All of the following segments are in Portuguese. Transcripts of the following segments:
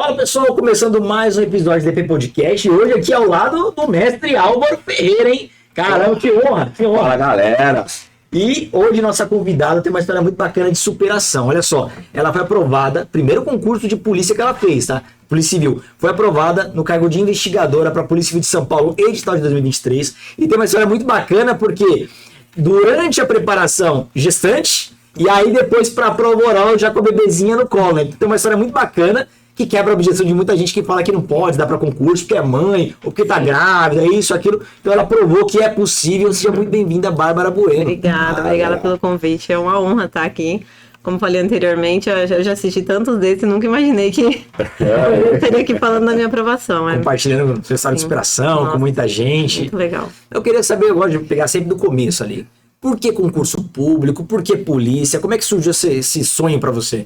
Fala pessoal, começando mais um episódio do DP Podcast. E hoje aqui ao lado do mestre Álvaro Ferreira, hein? Caramba, que honra, que honra. Fala galera. E hoje nossa convidada tem uma história muito bacana de superação. Olha só, ela foi aprovada, primeiro concurso de polícia que ela fez, tá? Polícia Civil. Foi aprovada no cargo de investigadora para a Polícia Civil de São Paulo, edital de 2023. E tem uma história muito bacana porque durante a preparação, gestante, e aí depois para a prova oral já com a bebezinha no colo, né? Então, tem uma história muito bacana que quebra a objeção de muita gente que fala que não pode dar para concurso porque é mãe, ou porque tá grávida, isso, aquilo. Então ela provou que é possível. Seja muito bem-vinda, Bárbara Bueno. Obrigada pelo convite. É uma honra estar aqui. Como falei anteriormente, eu já assisti tantos desses e nunca imaginei que eu estaria aqui falando da minha aprovação. Compartilhando seu estado de inspiração com muita gente. Muito legal. Eu queria saber, eu gosto de pegar sempre do começo ali. Por que concurso público? Por que polícia? Como é que surgiu esse sonho para você?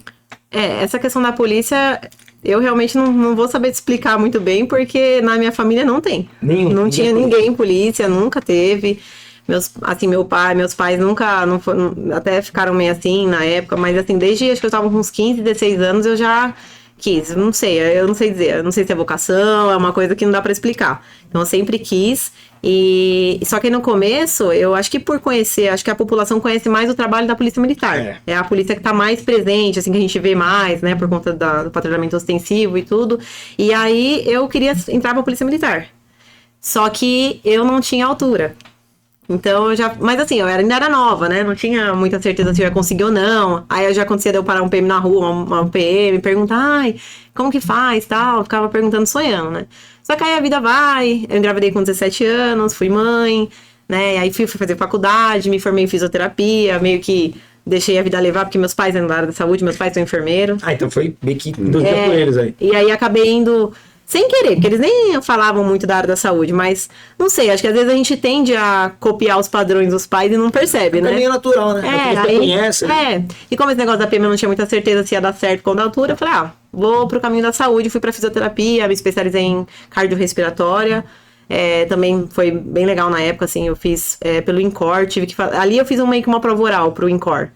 Essa questão da polícia, eu realmente não vou saber te explicar muito bem, porque na minha família não tem. Não tinha ninguém em polícia, nunca teve. Meus pais nunca, até ficaram meio assim na época, mas assim, desde acho que eu estava com uns 15, 16 anos, eu já quis. Eu não sei dizer, eu não sei se é vocação, é uma coisa que não dá para explicar. Então eu sempre quis. E só que no começo, eu acho que por conhecer, acho que a população conhece mais o trabalho da Polícia Militar. É a polícia que está mais presente, assim, que a gente vê mais, né, por conta do patrulhamento ostensivo e tudo. E aí eu queria entrar para a Polícia Militar. Só que eu não tinha altura. Então mas assim, eu ainda era nova, né? Não tinha muita certeza se eu ia conseguir ou não. Aí já acontecia de eu parar um PM na rua, uma PM, perguntar, ai, como que faz, tal. Eu ficava perguntando, sonhando, né? Só que aí a vida vai, eu engravidei com 17 anos, fui mãe, né? Aí fui fazer faculdade, me formei em fisioterapia, meio que deixei a vida levar, porque meus pais eram da área da saúde, meus pais são enfermeiros. Ah, então foi meio que induzida por eles aí. E aí acabei indo sem querer, porque eles nem falavam muito da área da saúde, mas não sei, acho que às vezes a gente tende a copiar os padrões dos pais e não percebe, né? É meio natural, né? Você conhece. E como esse negócio da PM eu não tinha muita certeza se ia dar certo com a altura, eu falei, vou pro caminho da saúde, fui pra fisioterapia, me especializei em cardiorrespiratória. Também foi bem legal na época, assim, eu fiz pelo INCOR, ali eu fiz meio que uma prova oral pro INCOR,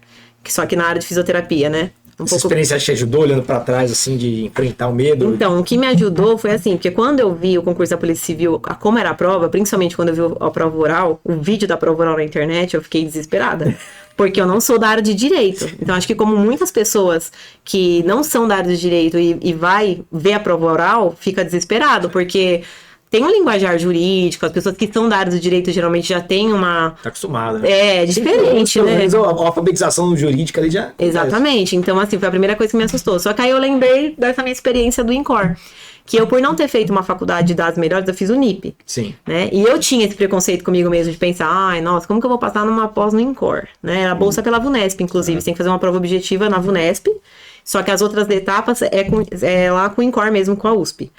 só que na área de fisioterapia, né? Essa experiência te ajudou, olhando pra trás, assim, de enfrentar o medo? Então, o que me ajudou foi assim, porque quando eu vi o concurso da Polícia Civil, como era a prova, principalmente quando eu vi a prova oral, o vídeo da prova oral na internet, eu fiquei desesperada. Porque eu não sou da área de direito. Então, acho que como muitas pessoas que não são da área de direito e vai ver a prova oral, fica desesperado, porque tem um linguajar jurídico, as pessoas que são da área do direito geralmente já têm uma... Tá acostumada, né? Diferente, né? A alfabetização jurídica ali já... Exatamente. Então, assim, foi a primeira coisa que me assustou. Só que aí eu lembrei dessa minha experiência do INCOR. Que eu, por não ter feito uma faculdade das melhores, eu fiz o NIP. Sim. Né? E eu tinha esse preconceito comigo mesmo de pensar, nossa, como que eu vou passar numa pós no INCOR? Né? Era bolsa pela VUNESP, inclusive. Você tem que fazer uma prova objetiva na VUNESP. Só que as outras etapas é lá com o INCOR mesmo, com a USP.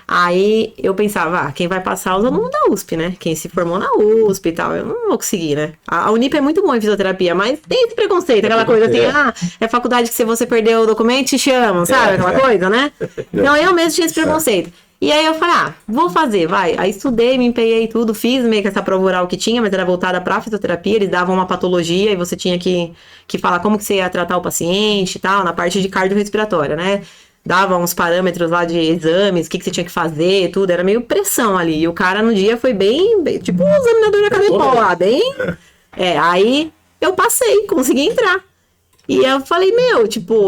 Aí eu pensava, quem vai passar os alunos da USP, né? Quem se formou na USP e tal, eu não vou conseguir, né? A Unip é muito boa em fisioterapia, mas tem esse preconceito, aquela coisa assim, é faculdade que se você perder o documento, te chamam, sabe? Aquela coisa, né? Então eu mesmo tinha esse preconceito. E aí eu falei, vou fazer, vai. Aí estudei, me empenhei tudo, fiz meio que essa prova oral que tinha, mas era voltada pra fisioterapia, eles davam uma patologia e você tinha que falar como que você ia tratar o paciente e tal, na parte de cardiorrespiratória, né? Dava uns parâmetros lá de exames, o que você tinha que fazer, tudo, era meio pressão ali. E o cara no dia foi bem tipo um examinador da Cadepol lá, bem... aí eu passei, consegui entrar. E eu falei,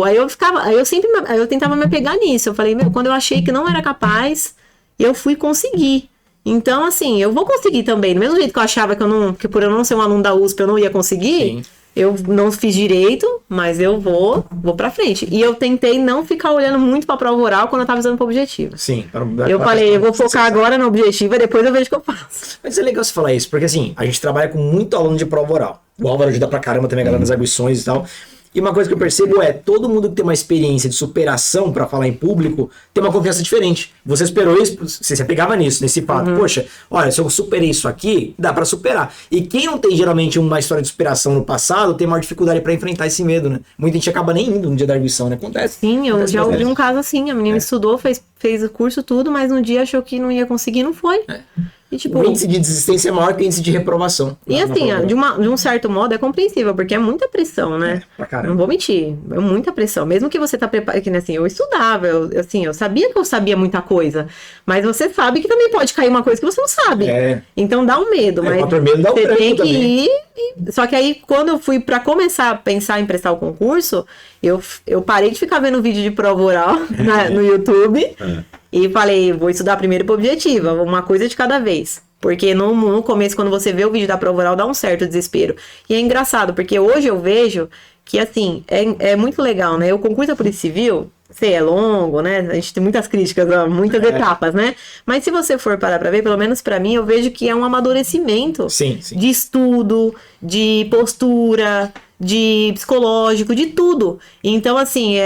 aí eu tentava me apegar nisso. Eu falei, quando eu achei que não era capaz, eu fui conseguir. Então, assim, eu vou conseguir também. Do mesmo jeito que eu achava que por eu não ser um aluno da USP, eu não ia conseguir, sim. Eu não fiz direito, mas eu vou pra frente. E eu tentei não ficar olhando muito pra prova oral quando eu tava usando pro objetivo. Sim. Eu falei, eu vou focar agora no objetivo e depois eu vejo o que eu faço. Mas é legal você falar isso, porque assim, a gente trabalha com muito aluno de prova oral. O Álvaro ajuda pra caramba também a galera nas aguições e tal. E uma coisa que eu percebo todo mundo que tem uma experiência de superação para falar em público tem uma confiança diferente. Você esperou isso, você se apegava nisso, nesse fato. Poxa, olha, se eu superei isso aqui, dá para superar. E quem não tem geralmente uma história de superação no passado tem maior dificuldade para enfrentar esse medo, né? Muita gente acaba nem indo no dia da arguição, né? Acontece. Sim, eu já ouvi um caso assim, a menina estudou, fez o curso tudo, mas no dia achou que não ia conseguir, não foi. E, tipo, o índice de desistência é maior que o índice de reprovação. E assim, de um certo modo é compreensível, porque é muita pressão, né? Pra caramba. Não vou mentir, é muita pressão. Mesmo que você tá preparado, que assim, eu estudava, eu sabia que eu sabia muita coisa, mas você sabe que também pode cair uma coisa que você não sabe. Então dá um medo, mas medo dá um você tem que também. ir. Só que aí, quando eu fui pra começar a pensar em prestar o concurso, eu parei de ficar vendo vídeo de prova oral no YouTube e falei, vou estudar primeiro por objetiva, uma coisa de cada vez. Porque no começo, quando você vê o vídeo da prova oral, dá um certo desespero. E é engraçado, porque hoje eu vejo que, assim, é muito legal, né? O concurso da Polícia Civil, sei, é longo, né? A gente tem muitas críticas, muitas etapas, né? Mas se você for parar pra ver, pelo menos pra mim, eu vejo que é um amadurecimento de estudo, de postura, de psicológico, de tudo. Então, assim,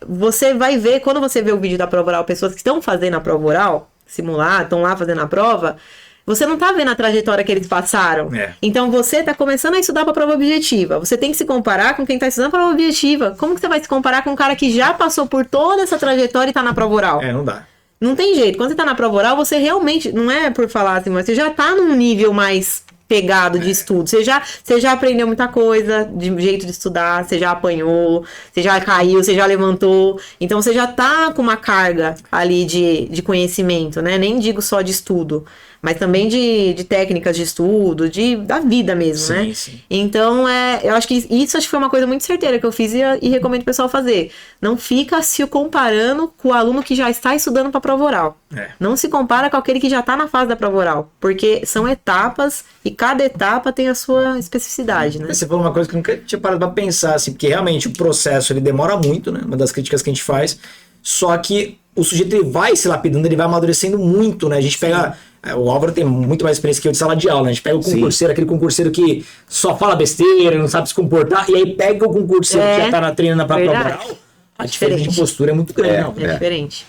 você vai ver, quando você vê o vídeo da prova oral, pessoas que estão fazendo a prova oral, simular, estão lá fazendo a prova, você não tá vendo a trajetória que eles passaram. Então você tá começando a estudar pra prova objetiva. Você tem que se comparar com quem tá estudando pra prova objetiva. Como que você vai se comparar com um cara que já passou por toda essa trajetória e tá na prova oral? Não dá. Não tem jeito. Quando você tá na prova oral, você realmente, não é por falar assim, mas você já tá num nível mais pegado de estudo. Você já aprendeu muita coisa de jeito de estudar, você já apanhou, você já caiu, você já levantou. Então você já tá com uma carga ali de conhecimento, né? Nem digo só de estudo, mas também de técnicas de estudo, da vida mesmo, né? Sim. Então, eu acho que isso foi uma coisa muito certeira que eu fiz e recomendo o pessoal fazer. Não fica se comparando com o aluno que já está estudando para a prova oral. Não se compara com aquele que já está na fase da prova oral, porque são etapas e cada etapa tem a sua especificidade, né? Você falou uma coisa que eu nunca tinha parado para pensar, assim, porque realmente o processo ele demora muito, né? Uma das críticas que a gente faz, só que o sujeito ele vai se lapidando, ele vai amadurecendo muito, né? A gente pega... O Álvaro tem muito mais experiência que eu de sala de aula, né? A gente pega o concurseiro, aquele concurseiro que só fala besteira, não sabe se comportar, e aí pega o concurseiro que já tá treinando pra prova oral, a diferença de postura é muito grande. É diferente.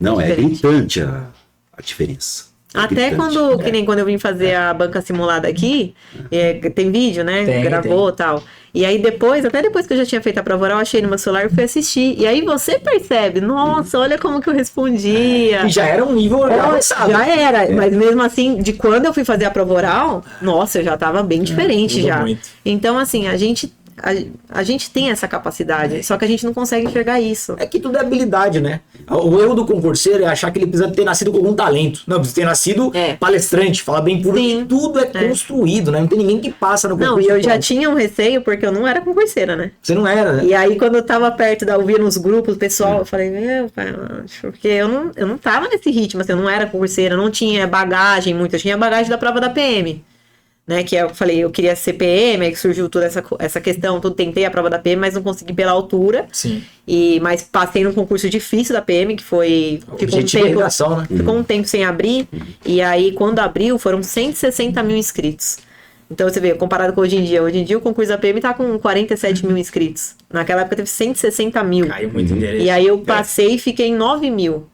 Não, é gritante a diferença. Até que nem quando eu vim fazer a banca simulada aqui, tem vídeo, né? Gravou e tal. E aí até depois que eu já tinha feito a prova oral, eu achei no meu celular e fui assistir. E aí você percebe, nossa, olha como que eu respondia. E já era um nível avançado. Já era, mas mesmo assim, de quando eu fui fazer a prova oral, nossa, eu já tava bem diferente já. Muito. Então, assim, a gente tem essa capacidade, só que a gente não consegue enxergar isso. É que tudo é habilidade, né? O erro do concurseiro é achar que ele precisa ter nascido com algum talento. Não, precisa ter nascido palestrante, falar bem puro. Tudo é construído, né? Não tem ninguém que passa no concurso. Não, e eu já tinha um receio porque eu não era concurseira, né? Você não era, né? E aí, quando eu tava perto da ouvir nos grupos, pessoal, eu falei, meu pai, porque eu não tava nesse ritmo, assim, eu não era concurseira, eu não tinha bagagem muito, eu tinha bagagem da prova da PM. Né, que eu falei, eu queria ser PM, aí surgiu toda essa questão, tentei a prova da PM, mas não consegui pela altura. Sim. Mas passei num concurso difícil da PM, que foi... Ficou um tempo sem abrir, e aí quando abriu, foram 160 mil inscritos. Então você vê, comparado com hoje em dia o concurso da PM tá com 47 mil inscritos. Naquela época teve 160 mil. Caiu muito endereço. E aí eu passei e fiquei em 9 mil.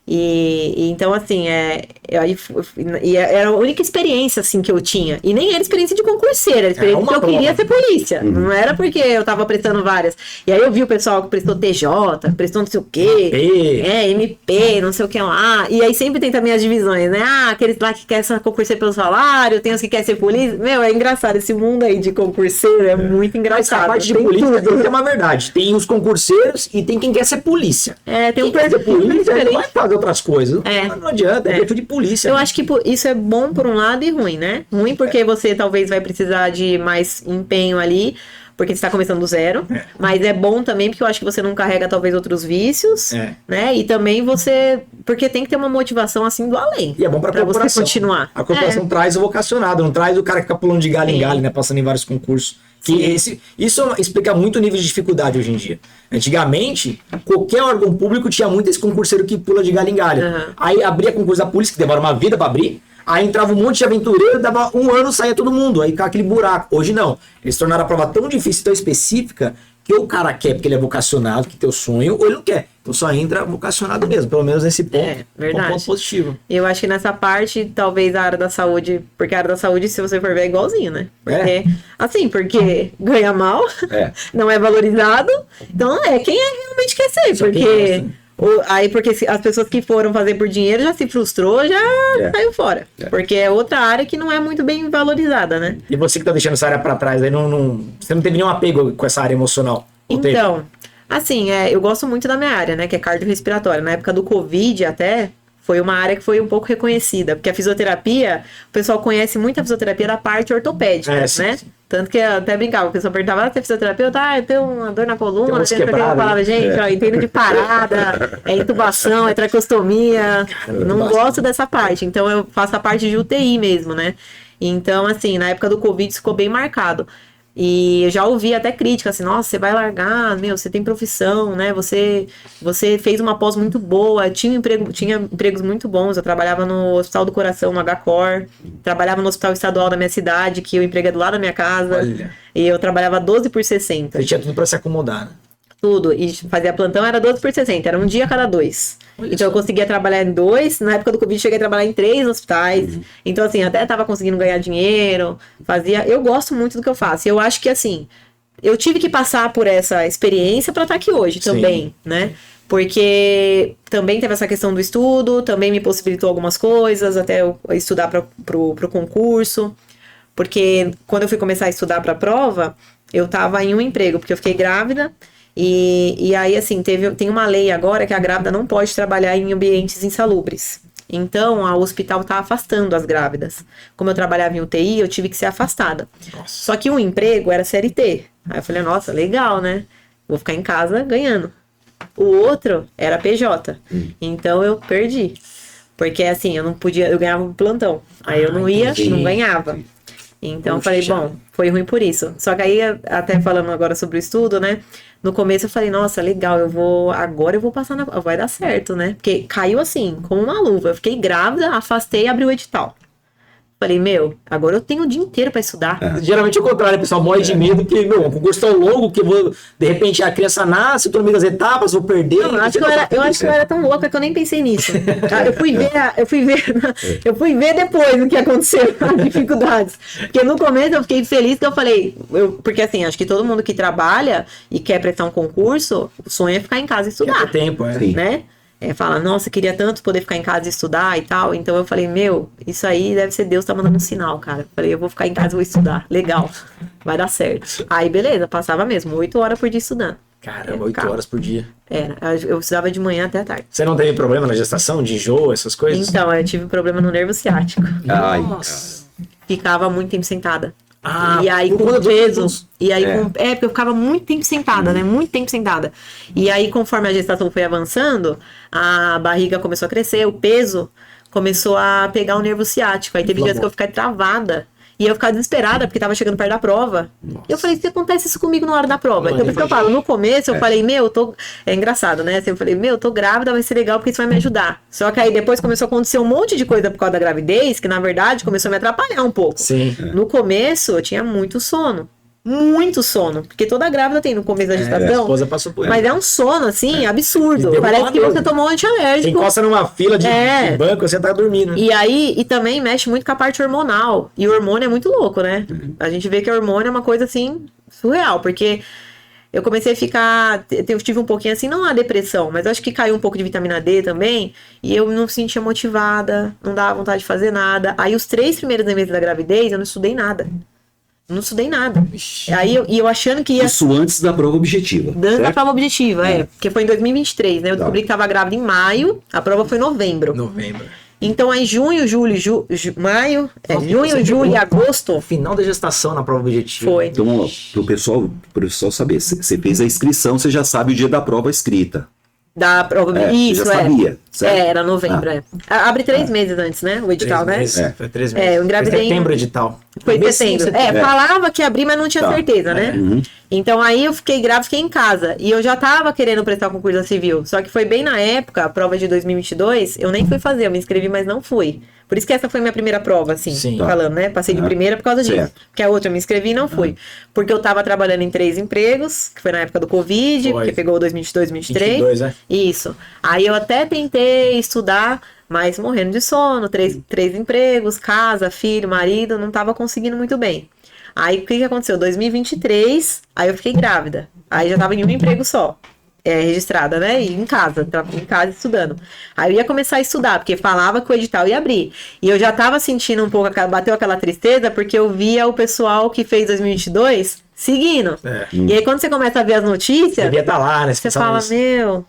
E então, assim, era a única experiência, assim, que eu tinha. E nem era experiência de concurseira, era experiência que eu queria ser polícia. Não era porque eu tava prestando várias. E aí eu vi o pessoal que prestou TJ, prestou não sei o quê. MP, não sei o que lá. E aí sempre tem também as divisões, né? Aqueles lá que querem ser concurseiro pelo salário, tem os que querem ser polícia. Meu, é engraçado. Esse mundo aí de concurseiro é muito engraçado. Mas a parte de polícia tem uma verdade. Tem os concurseiros e tem quem quer ser polícia. Tem um perfil diferente. Vai fazer outras coisas. Não adianta, é perfil de polícia. Eu acho que isso é bom por um lado e ruim, né? Ruim porque você talvez vai precisar de mais empenho ali, porque você está começando do zero. Mas é bom também porque eu acho que você não carrega talvez outros vícios, né? E também porque tem que ter uma motivação assim do além. E é bom pra corporação. Você continuar. A corporação traz o vocacionado, não traz o cara que fica pulando de galho em galho, né? Passando em vários concursos. Isso explica muito o nível de dificuldade hoje em dia. Antigamente, qualquer órgão público tinha muito esse concurseiro que pula de galho em galho. Aí abria concurso da polícia, que demora uma vida pra abrir. Aí entrava um monte de aventureiro, dava um ano, saía todo mundo. Aí ficava aquele buraco. Hoje não. Eles tornaram a prova tão difícil, tão específica, que ou o cara quer porque ele é vocacionado, que tem o sonho, ou ele não quer. Então só entra vocacionado mesmo, pelo menos nesse ponto. Verdade. Um ponto positivo. Eu acho que nessa parte, talvez a área da saúde, porque a área da saúde, se você for ver, é igualzinho, né? Porque ganha mal, não é valorizado, então quem realmente quer ser, porque Aí, porque as pessoas que foram fazer por dinheiro já se frustrou, já saiu fora. Porque é outra área que não é muito bem valorizada, né? E você que tá deixando essa área pra trás, aí você não teve nenhum apego com essa área emocional? Ou teve? Então, assim, eu gosto muito da minha área, né? Que é cardiorrespiratória. Na época do Covid até, foi uma área que foi um pouco reconhecida. Porque a fisioterapia, o pessoal conhece muito a fisioterapia da parte ortopédica, sim, né? sim. Tanto que eu até brincava, o pessoal perguntava, você é fisioterapeuta? Eu tenho uma dor na coluna, Tem uns eu quebrados, falava, né? gente, ó, entendo de parada, é intubação, é tracostomia, não gosto dessa parte, então eu faço a parte de UTI mesmo, né? Então, assim, na época do Covid isso ficou bem marcado. E eu já ouvi até crítica, assim, nossa, você vai largar, você tem profissão, né? Você fez uma pós muito boa, tinha empregos muito bons. Eu trabalhava no Hospital do Coração, no HCOR, trabalhava no Hospital Estadual da minha cidade, que o emprego é do lado da minha casa. Olha. E eu trabalhava 12 por 60. Você tinha tudo pra se acomodar, né? Tudo. E fazia plantão, era 12 por 60, era um dia a cada 2. Olha Então só. eu conseguia trabalhar em 2, na época do Covid cheguei a trabalhar em 3 hospitais. Então assim, até tava conseguindo ganhar dinheiro, eu gosto muito do que eu faço. E eu acho que assim, eu tive que passar por essa experiência para estar aqui hoje também, né? Porque também teve essa questão do estudo, também me possibilitou algumas coisas, até eu estudar pro concurso. Porque quando eu fui começar a estudar para a prova, eu tava em um emprego, porque eu fiquei grávida. E aí, assim, tem uma lei agora que a grávida não pode trabalhar em ambientes insalubres. Então, o hospital tá afastando as grávidas. Como eu trabalhava em UTI, eu tive que ser afastada. Nossa. Só que um emprego era CLT. Aí eu falei, nossa, legal, né? Vou ficar em casa ganhando. O outro era PJ. Então, eu perdi. Porque, assim, eu não podia, eu ganhava um plantão. Aí eu não ia, entendi. não ganhava. Então, eu falei, Puxa. bom, foi ruim por isso. Só que aí, até falando agora sobre o estudo, né? No começo eu falei, nossa, legal, agora eu vou passar vai dar certo, né? Porque caiu assim, como uma luva. Eu fiquei grávida, afastei e abri o edital. Falei, agora eu tenho o dia inteiro pra estudar. Geralmente é o contrário, o pessoal morre de medo, porque, o concurso tão longo que de repente a criança nasce, eu tô no meio das etapas, vou perder. Não, eu acho que eu era tão louca que eu nem pensei nisso. Eu fui ver depois o que aconteceu, as dificuldades. Porque no começo eu fiquei feliz que eu falei, porque assim, acho que todo mundo que trabalha e quer prestar um concurso, o sonho é ficar em casa e estudar. Quer ter tempo, Sim. Né? Fala, nossa, queria tanto poder ficar em casa e estudar e tal. Então eu falei, isso aí deve ser Deus tá mandando um sinal, cara. Falei, eu vou ficar em casa e vou estudar. Legal, vai dar certo. Aí, beleza, passava mesmo, 8 horas por dia estudando. Caramba, 8 horas por dia. Eu estudava de manhã até a tarde. Você não teve problema na gestação, de enjoo, essas coisas? Então, eu tive problema no nervo ciático. Ai, Nossa. Ficava muito tempo sentada. Ah, E aí por com conta do peso. E aí É. porque eu ficava muito tempo sentada, né? Muito tempo sentada. E aí, conforme a gestação foi avançando, a barriga começou a crescer, o peso começou a pegar o nervo ciático. Aí teve dias que eu fiquei travada. E eu ficava desesperada, porque tava chegando perto da prova. Eu falei, se acontece isso comigo na hora da prova? Então, por isso que eu falo, no começo eu falei, é engraçado, né? Assim, eu falei, eu tô grávida, vai ser legal, porque isso vai me ajudar. Só que aí depois começou a acontecer um monte de coisa por causa da gravidez, que na verdade começou a me atrapalhar um pouco. Sim. No começo, eu tinha muito sono. Muito sono. Porque toda grávida tem no começo da A gestação. esposa passou por Mas é um sono, assim, absurdo. Deu Parece uma que dor. você tomou um Você antialérgico. encosta numa fila de banco, você tá dormindo. E aí, e também mexe muito com a parte hormonal. E o hormônio é muito louco, né? A gente vê que o hormônio é uma coisa, assim, surreal. Porque eu comecei a ficar... Eu tive um pouquinho, assim, não a depressão, mas eu acho que caiu um pouco de vitamina D também. E eu não me sentia motivada, não dava vontade de fazer nada. Aí, os 3 primeiros meses da gravidez, eu não estudei nada. Não estudei nada. Aí, eu achando que ia... Isso antes da prova objetiva. Dando a certo? prova objetiva, porque foi em 2023, né? Eu descobri que tava grávida em maio, a prova foi em novembro. Novembro. Então, aí junho, julho, maio, Nossa, junho, você julho e pegou agosto O final da gestação na prova objetiva. foi. Então, pro pessoal saber, você fez a inscrição, você já sabe o dia da prova escrita. Da prova. Isso, você já sabia, certo? Era novembro, Abre 3 meses antes, né? O edital, 3 né? meses. Foi 3 meses. Eu engravidei Foi setembro edital. Foi Começo de setembro. Falava que ia abrir, mas não tinha Tá. certeza, né? Então aí eu fiquei grávida, fiquei em casa. E eu já tava querendo prestar o concurso da Civil. Só que foi bem na época, a prova de 2022, eu nem fui fazer, eu me inscrevi, mas não fui. Por isso que essa foi minha primeira prova, assim, Sim. falando, né? Passei de primeira por causa disso. Certo. Porque a outra eu me inscrevi e não fui. Porque eu tava trabalhando em 3 empregos, que foi na época do Covid, Foi. porque pegou 2022, 2023. 22, né? Isso. Aí eu até tentei estudar, mas morrendo de sono, 3 empregos, casa, filho, marido, não tava conseguindo muito bem. Aí o que aconteceu? 2023, aí eu fiquei grávida. Aí já tava em um emprego só. registrada, né? E em casa estudando. Aí eu ia começar a estudar, porque falava que o edital ia abrir. E eu já tava sentindo um pouco, bateu aquela tristeza, porque eu via o pessoal que fez 2022 seguindo. E aí quando você começa a ver as notícias... Devia estar lá, né? Você fala, meu...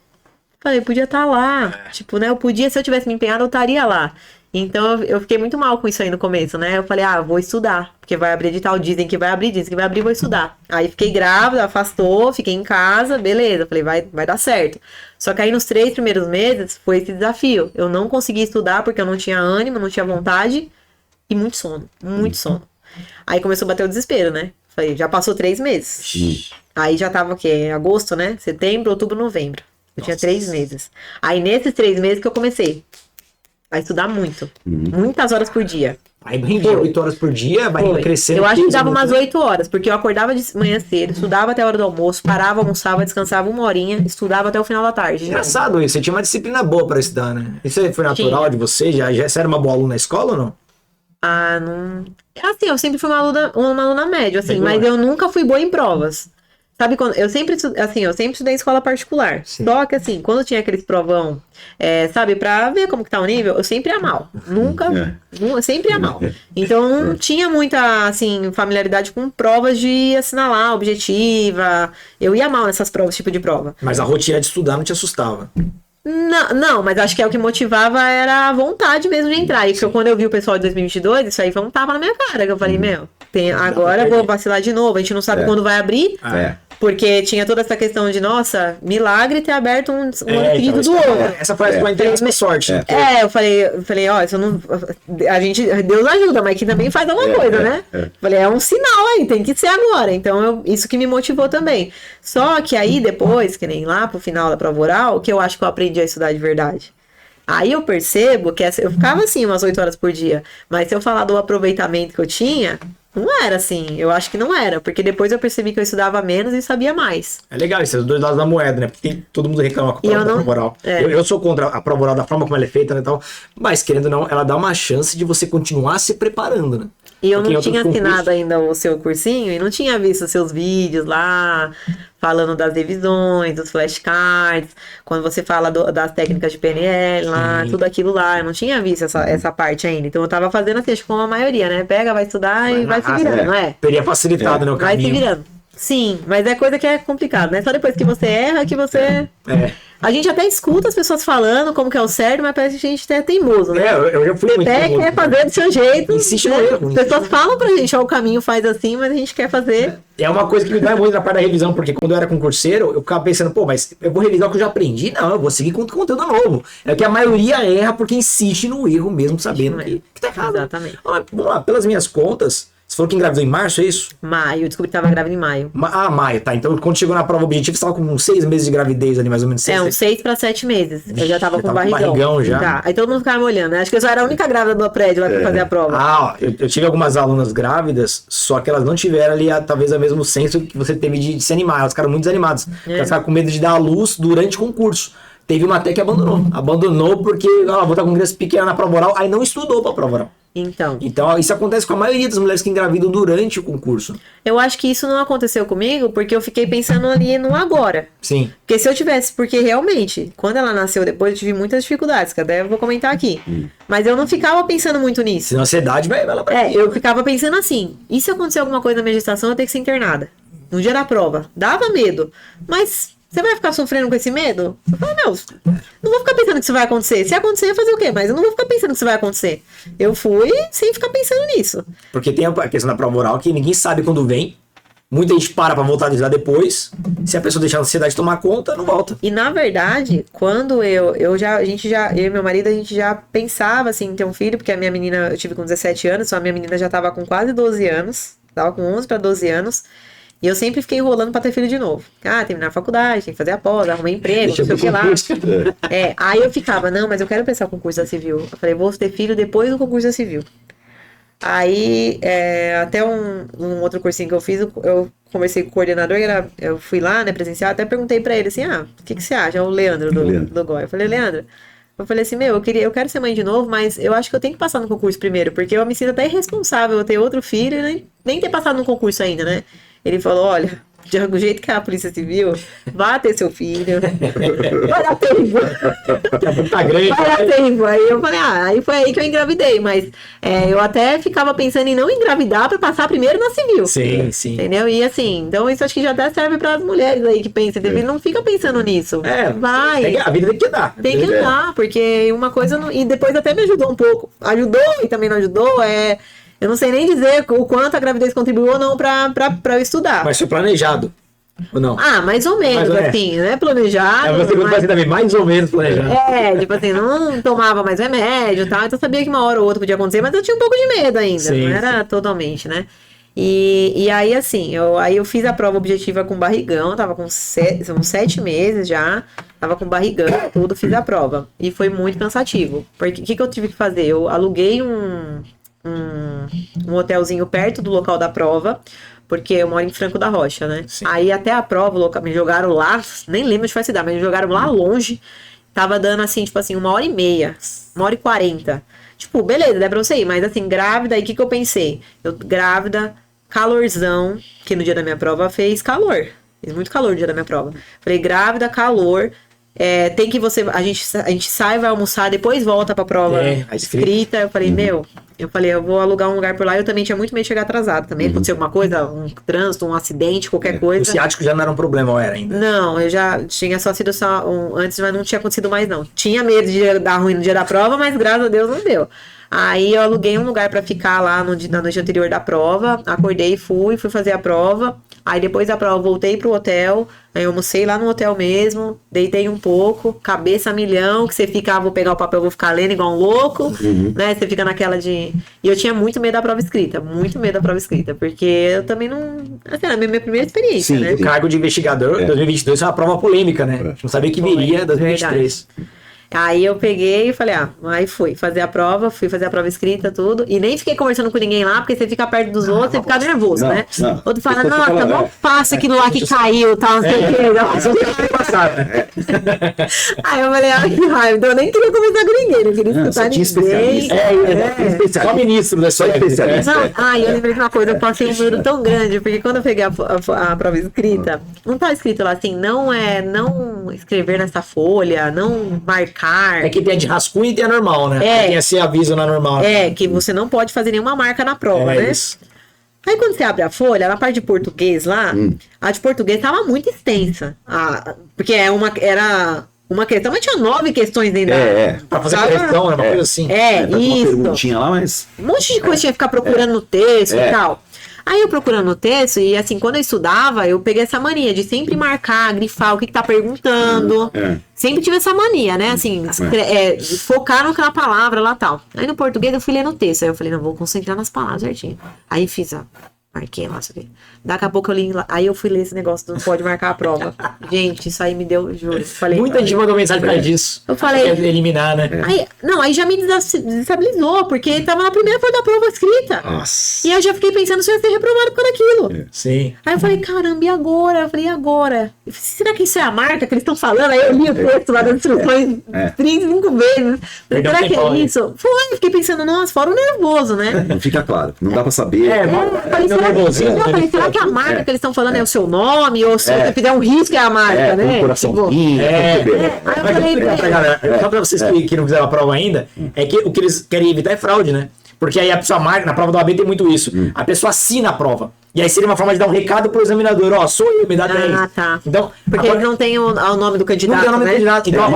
Falei, podia estar lá. Tipo, né? Eu podia, se eu tivesse me empenhado, eu estaria lá. Então, eu fiquei muito mal com isso aí no começo, né? Eu falei, vou estudar, porque vai abrir edital, dizem que vai abrir, vou estudar. Aí fiquei grávida, afastou, fiquei em casa, beleza. Falei, vai dar certo. Só que aí nos 3 primeiros meses, foi esse desafio. Eu não consegui estudar porque eu não tinha ânimo, não tinha vontade e muito sono, muito sono. Aí começou a bater o desespero, né? Falei, já passou 3 meses. Aí já tava o quê? Agosto, né? Setembro, outubro, novembro. Eu tinha 3 meses. Aí nesses 3 meses que eu comecei a estudar muito. Muitas horas por dia. Aí rendia 8 horas por dia, vai crescendo. Eu acho que dava 15 umas minutos. 8 horas, porque eu acordava de manhã cedo, estudava até a hora do almoço, parava, almoçava, descansava 1 horinha, estudava até o final da tarde. Engraçado isso, você tinha uma disciplina boa pra estudar, né? Isso aí foi natural Tinha. de você? Você era uma boa aluna na escola ou não? Não... Assim, eu sempre fui uma aluna média, assim, Regular. mas eu nunca fui boa em provas. Sabe quando... Eu sempre estudei em escola particular. Sim. Só que, assim, quando tinha aqueles provão, sabe, pra ver como que tá o nível, eu sempre ia mal. Eu sempre ia mal. Então, eu não tinha muita, assim, familiaridade com provas de assinalar, objetiva. Eu ia mal nessas provas, tipo de prova. Mas a rotina de estudar não te assustava. Não, mas acho que o que motivava era a vontade mesmo de entrar. E que quando eu vi o pessoal de 2022, isso aí foi um tapa na minha cara. Que eu falei, agora eu vou vacilar de novo. A gente não sabe quando vai abrir. Porque tinha toda essa questão de, nossa, milagre ter aberto um ano seguido do outro. Essa foi a tua intensa sorte. Né? Eu falei, ó, isso não. Deus ajuda, mas que também faz alguma coisa, né? Falei, é um sinal aí, tem que ser agora. Então, isso que me motivou também. Só que aí, depois, que nem lá pro final da prova oral, que eu acho que eu aprendi a estudar de verdade. Aí eu percebo que eu ficava assim umas 8 horas por dia. Mas se eu falar do aproveitamento que eu tinha, não era assim. Eu acho que não era. Porque depois eu percebi que eu estudava menos e sabia mais. É legal, isso é os 2 lados da moeda, né? Porque todo mundo reclama com a prova oral. Eu sou contra a prova oral da forma como ela é feita, né, tal. Mas, querendo ou não, ela dá uma chance de você continuar se preparando, né? E eu Porque não tinha concursos... assinado ainda o seu cursinho e não tinha visto os seus vídeos lá, falando das revisões, dos flashcards, quando você fala das técnicas de PNL lá, tudo aquilo lá. Eu não tinha visto essa parte ainda. Então eu tava fazendo assim, acho que como a maioria, né? Pega, vai estudar e vai se virando, não é? Teria facilitado, né, o Vai caminho. se virando. Sim, mas é coisa que é complicado, né? Só depois que você erra que você... A gente até escuta as pessoas falando como que é o certo, mas parece que a gente é teimoso, né? Eu já fui muito Até teimoso. quer fazer do seu jeito. Insiste né? no erro. As pessoas falam pra gente, ó, o caminho faz assim, mas a gente quer fazer. É uma coisa que me dói muito na parte da revisão, porque quando eu era concurseiro, eu ficava pensando, mas eu vou revisar o que eu já aprendi? Não, eu vou seguir com conteúdo novo. É que a maioria erra porque insiste no erro mesmo, sabendo que tá errado. Exatamente. Vamos lá, pelas minhas contas, você falou que engravidou em março, é isso? Maio, eu descobri que tava grávida em maio. Maio, tá. Então, quando chegou na prova objetiva, você tava com uns 6 meses de gravidez ali, mais ou menos. Uns 6 para 7 meses. Eu já tava Já com tava com barrigão já. Tá. Aí todo mundo ficava me olhando, né? Acho que eu só era a única grávida do prédio lá pra fazer a prova. Eu tive algumas alunas grávidas, só que elas não tiveram ali, talvez, o mesmo senso que você teve de se animar. Elas ficaram muito desanimadas. Elas ficaram com medo de dar à luz durante o concurso. Teve uma até que abandonou. Abandonou porque, vou estar com criança pequena na prova oral, aí não estudou pra prova oral. Então, isso acontece com a maioria das mulheres que engravidam durante o concurso. eu acho que isso não aconteceu comigo porque eu fiquei pensando ali no agora. Sim. Porque se eu tivesse, porque realmente, quando ela nasceu depois, eu tive muitas dificuldades, que até eu vou comentar aqui. Mas eu não ficava pensando muito nisso. Senão a ansiedade vai lá pra Eu ficava pensando assim, e se acontecer alguma coisa na minha gestação, eu ter que ser internada? No dia da prova. Dava medo. Mas você vai ficar sofrendo com esse medo? Eu falei, não vou ficar pensando que isso vai acontecer. Se acontecer, fazer o quê? Mas eu não vou ficar pensando que isso vai acontecer. Eu fui sem ficar pensando nisso. Porque tem a questão da prova oral que ninguém sabe quando vem. Muita gente para pra voltar a estudar depois. Se a pessoa deixar a ansiedade tomar conta, não volta. E na verdade, quando eu e meu marido, a gente já pensava assim em ter um filho, porque a minha menina, eu tive com 17 anos, só a minha menina já tava com quase 12 anos, tava com 11 para 12 anos. E eu sempre fiquei enrolando pra ter filho de novo. Terminar a faculdade, tem que fazer a pós, arrumar emprego, não sei o que lá. Aí eu ficava, não, mas eu quero pensar no concurso da civil. Eu falei, vou ter filho depois do concurso da civil. Aí, até um outro cursinho que eu fiz, eu conversei com o coordenador, eu fui lá, né, presencial, até perguntei pra ele assim, o que você acha? O Leandro do GOI. Eu falei, Leandro, assim, eu quero ser mãe de novo, mas eu acho que eu tenho que passar no concurso primeiro, porque eu me sinto até irresponsável eu ter outro filho e nem ter passado no concurso ainda, né? Ele falou, olha, do jeito que é a Polícia Civil, vai ter seu filho, vai dar tempo. Tá grande. Vai dar tempo. Aí eu falei, aí foi aí que eu engravidei, mas eu até ficava pensando em não engravidar pra passar primeiro na civil. Sim, sim. Entendeu? E assim, então isso acho que já até serve para as mulheres aí que pensam, não fica pensando nisso. Vai. A vida tem que dar. Tem que andar, porque uma coisa. E depois até me ajudou um pouco. Ajudou e também não ajudou. Eu não sei nem dizer o quanto a gravidez contribuiu ou não pra eu estudar. Mas foi planejado. Ou não? Mais ou menos, assim, né? Planejado. Você mas... fazer também, mais ou menos planejado. Tipo assim, não tomava mais remédio e tal. Então eu sabia que uma hora ou outra podia acontecer, mas eu tinha um pouco de medo ainda. Sim, não era totalmente, né? E aí, assim, eu fiz a prova objetiva com barrigão, tava com 7 meses já, tava com barrigão, tudo, fiz a prova. E foi muito cansativo. Porque o que eu tive que fazer? Eu aluguei um hotelzinho perto do local da prova, porque eu moro em Franco da Rocha, né? Sim. Aí até a prova, me jogaram lá, nem lembro de qual cidade, mas me jogaram lá longe. Tava dando assim, tipo assim, 1h30, 1h40. Tipo, beleza, dá pra você ir, mas assim, grávida, aí o que eu pensei? Eu grávida, calorzão, que no dia da minha prova fez calor. Fez muito calor no dia da minha prova. Falei, grávida, calor. Tem que a gente sai, vai almoçar, depois volta pra prova escrita. Eu falei, eu vou alugar um lugar por lá. Eu também tinha muito medo de chegar atrasado. Também aconteceu alguma coisa, um trânsito, um acidente, qualquer coisa. O ciático já não era um problema, ou era ainda? Não, eu já tinha só sido antes, mas não tinha acontecido mais, não. Tinha medo de dar ruim no dia da prova, mas graças a Deus não deu. Aí eu aluguei um lugar pra ficar lá na noite anterior da prova. Acordei, fui fazer a prova. Aí depois da prova voltei pro hotel. Aí eu almocei lá no hotel mesmo. Deitei um pouco, cabeça a milhão. Que você fica, vou pegar o papel, vou ficar lendo igual um louco. Né? Você fica naquela de... E eu tinha muito medo da prova escrita. Muito medo da prova escrita. Porque eu também não... Assim, era a minha primeira experiência, Sim, né? O cargo de investigador 2022 foi uma prova polêmica, né? A gente não sabia que viria 2023. Aí eu peguei e falei, aí fui fazer a prova, escrita, tudo. E nem fiquei conversando com ninguém lá, porque você fica perto dos outros, você fica nervoso, né? Outro fala, nossa, não faça aquilo lá que caiu, tal, não sei o que. Aí eu falei, ai, que raiva. Então eu nem queria conversar com ninguém, não queria escutar ninguém. Só ministro, né? Só especialista. Eu lembrei de uma coisa, eu passei um medo tão grande, porque quando eu peguei a prova escrita, não tá escrito lá assim, não escrever nessa folha, não marcar. É que tem a de rascunho e tem a normal, né? Tem esse aviso na normal. Que você não pode fazer nenhuma marca na prova, né? Isso. Aí quando você abre a folha, na parte de português lá, a de português tava muito extensa. Porque era uma questão, mas tinha 9 questões dentro Pra fazer correção, uma coisa assim. Uma isso. perguntinha lá, mas... Um monte de coisa tinha que ficar procurando no texto e tal. Aí eu procurando no texto, e assim, quando eu estudava, eu peguei essa mania de sempre marcar, grifar o que tá perguntando. Sempre tive essa mania, né? Assim, focar na palavra lá e tal. Aí no português eu fui ler no texto. Aí eu falei, não, vou concentrar nas palavras certinho. Aí fiz, marquei lá, sabe? Daqui a pouco eu li lá. Aí eu fui ler esse negócio do não pode marcar a prova. Gente, isso aí me deu, juro. Falei, Muita gente mandou mensagem por causa disso. Eu falei. Quer eliminar, né? Aí já me desestabilizou, porque tava na primeira folha da prova escrita. Nossa. E eu já fiquei pensando se eu ia ser reprovado por aquilo. Sim. Aí eu falei, caramba, e agora? Eu falei, e agora? Será que isso é a marca que eles estão falando? Aí eu li o texto lá das instruções 35 vezes. Será que é isso? Foi, fiquei pensando, nossa, fora o nervoso, né? Não fica claro. Não dá pra saber. Será que a marca que eles estão falando é o seu nome? Ou se você fizer um risco é a marca, né? Um coraçãozinho. Aí eu falei, Só pra vocês que não fizeram a prova ainda, é que o que eles querem evitar é fraude, né? Porque aí a pessoa marca, na prova da OAB tem muito isso. A pessoa assina a prova. E aí seria uma forma de dar um recado pro examinador, sou eu, me dá 10. Tá. Então, porque eles não têm o nome do candidato, não tem o nome do candidato. Então,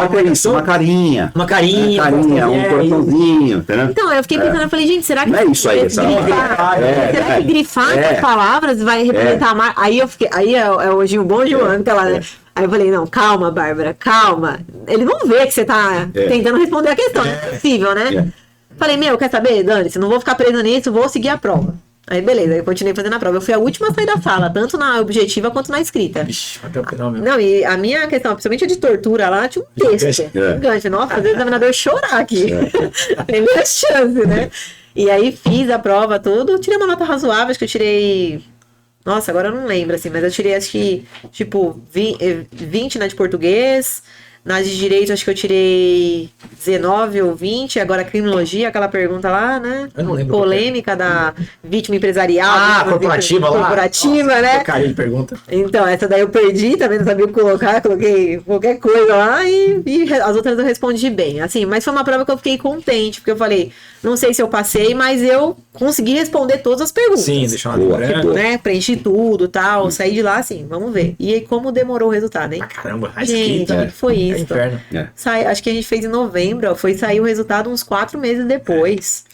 Uma carinha. Uma carinha, um coraçãozinho, entendeu? Então, eu fiquei pensando, eu falei, gente, será que... Não é isso aí, será que grifar essas palavras vai representar a marca? Aí eu fiquei, hoje um bom João, tá lá, né? Aí eu falei, não, calma, Bárbara, calma. Eles vão ver que você tá tentando responder a questão, não é possível, né? Falei, quer saber, Dani, não vou ficar presa nisso, vou seguir a prova. Aí beleza, eu continuei fazendo a prova. Eu fui a última a sair da sala, tanto na objetiva quanto na escrita. Até o final mesmo. Não, e a minha questão, principalmente a de tortura lá, tinha um texto. Um gancho. Nossa, fazer o examinador chorar aqui. Primeira chance, né? E aí fiz a prova, tudo. Tirei uma nota razoável, acho que eu tirei... Nossa, agora eu não lembro, assim, mas eu tirei, acho que, tipo, 20 na de português, Nas de direito, acho que eu tirei 19 ou 20. Agora, criminologia, aquela pergunta lá, né? Eu não lembro. Polêmica da vítima empresarial. vítima Corporativa lá. Corporativa, Nossa, né? porcaria de pergunta. Então, essa daí eu perdi, também não sabia o que colocar, coloquei qualquer coisa lá e as outras eu respondi bem. Assim, mas foi uma prova que eu fiquei contente, porque eu falei, não sei se eu passei, mas eu consegui responder todas as perguntas. Sim, deixa eu Boa, lembrar. que boa. Né? Preenchi tudo e tal, saí de lá assim, vamos ver. E aí, como demorou o resultado, hein? Ah, caramba, a Gente, escrita. o que foi É isso? inferno. Acho que a gente fez em novembro, sair o resultado uns 4 meses depois.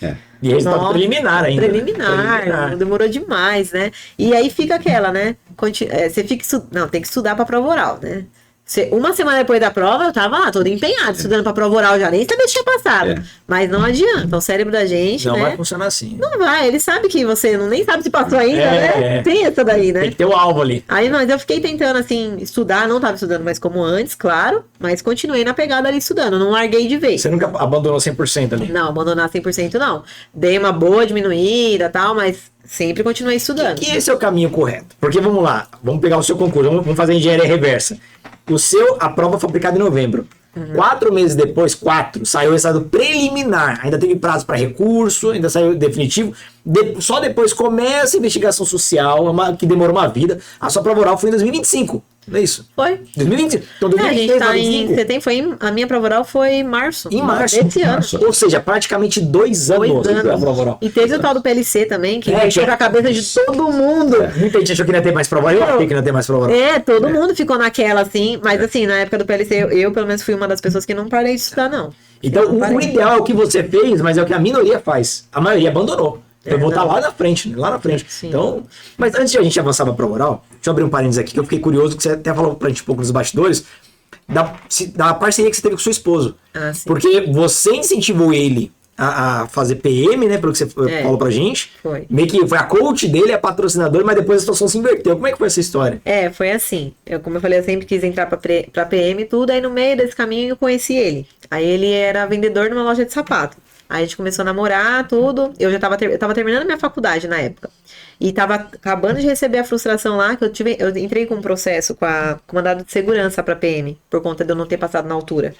E resultado Nossa, preliminar ainda. né? Preliminar, demorou demais, né? E aí fica aquela, né? Você fica não, tem que estudar pra prova oral, né? Uma semana depois da prova, eu tava lá, toda empenhada, estudando pra prova oral, já nem sabia se tinha passado. Mas não adianta, o cérebro da gente, Não né? vai funcionar assim. Não vai, ele sabe que você nem sabe se passou ainda, né? É. Tem essa daí, né? Tem que ter o alvo ali. Aí, mas eu fiquei tentando, assim, estudar, não tava estudando mais como antes, claro, mas continuei na pegada ali estudando, não larguei de vez. Você nunca abandonou 100% ali. Não, abandonar 100% não. Dei uma boa diminuída e tal, mas sempre continuei estudando. E esse é o caminho correto. Porque vamos lá, vamos pegar o seu concurso, vamos fazer engenharia reversa. A prova foi aplicada em novembro. 4 meses depois, saiu o resultado preliminar. Ainda teve prazo para recurso, ainda saiu definitivo. Só depois começa a investigação social, que demorou uma vida. A sua prova oral foi em 2025. Não é isso? Foi. 2025. Então, A gente 2026, tá em 2025. setembro, a minha prova oral foi em março. Em março. Desse ano. Ou seja, praticamente 2 anos. 2 anos. A prova oral. E teve o tal do PLC também, que mexeu tinha- na cabeça de todo mundo. Muita gente achou que não ia ter mais prova. Eu achei que não ia ter mais prova oral. Todo mundo ficou naquela, assim. Mas assim, na época do PLC, eu pelo menos fui uma das pessoas que não parei de estudar, não. Então, Eu não o parei. ideal é o que você fez, mas é o que a minoria faz. A maioria abandonou. Eu vou estar não. lá na frente, né? Lá na frente. Sim. Então, mas antes de a gente avançar para a prova oral, deixa eu abrir um parênteses aqui, que eu fiquei curioso, que você até falou pra gente um pouco nos bastidores, da parceria que você teve com seu esposo. Ah, sim. Porque você incentivou ele a fazer PM, né? Pelo que você falou pra gente. Foi. Meio que foi a coach dele, a patrocinadora, mas depois a situação se inverteu. Como é que foi essa história? Foi assim. Como eu falei, eu sempre quis entrar pra PM e tudo. Aí no meio desse caminho eu conheci ele. Aí ele era vendedor numa loja de sapato. Aí a gente começou a namorar, tudo. Eu já tava terminando minha faculdade na época. E tava acabando de receber a frustração lá, que eu entrei com um processo com mandado de segurança pra PM, por conta de eu não ter passado na altura.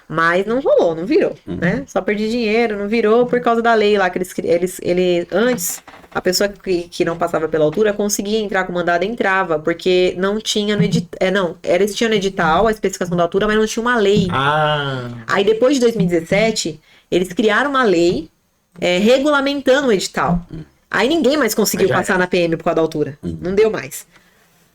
Mas não rolou, não virou, né? Só perdi dinheiro, não virou por causa da lei lá, que antes, a pessoa que não passava pela altura conseguia entrar com mandado, entrava, porque não tinha no edital, eles tinham no edital a especificação da altura, mas não tinha uma lei. Aí depois de 2017, eles criaram uma lei regulamentando o edital. Aí ninguém mais conseguiu passar na PM por causa da altura. Não deu mais.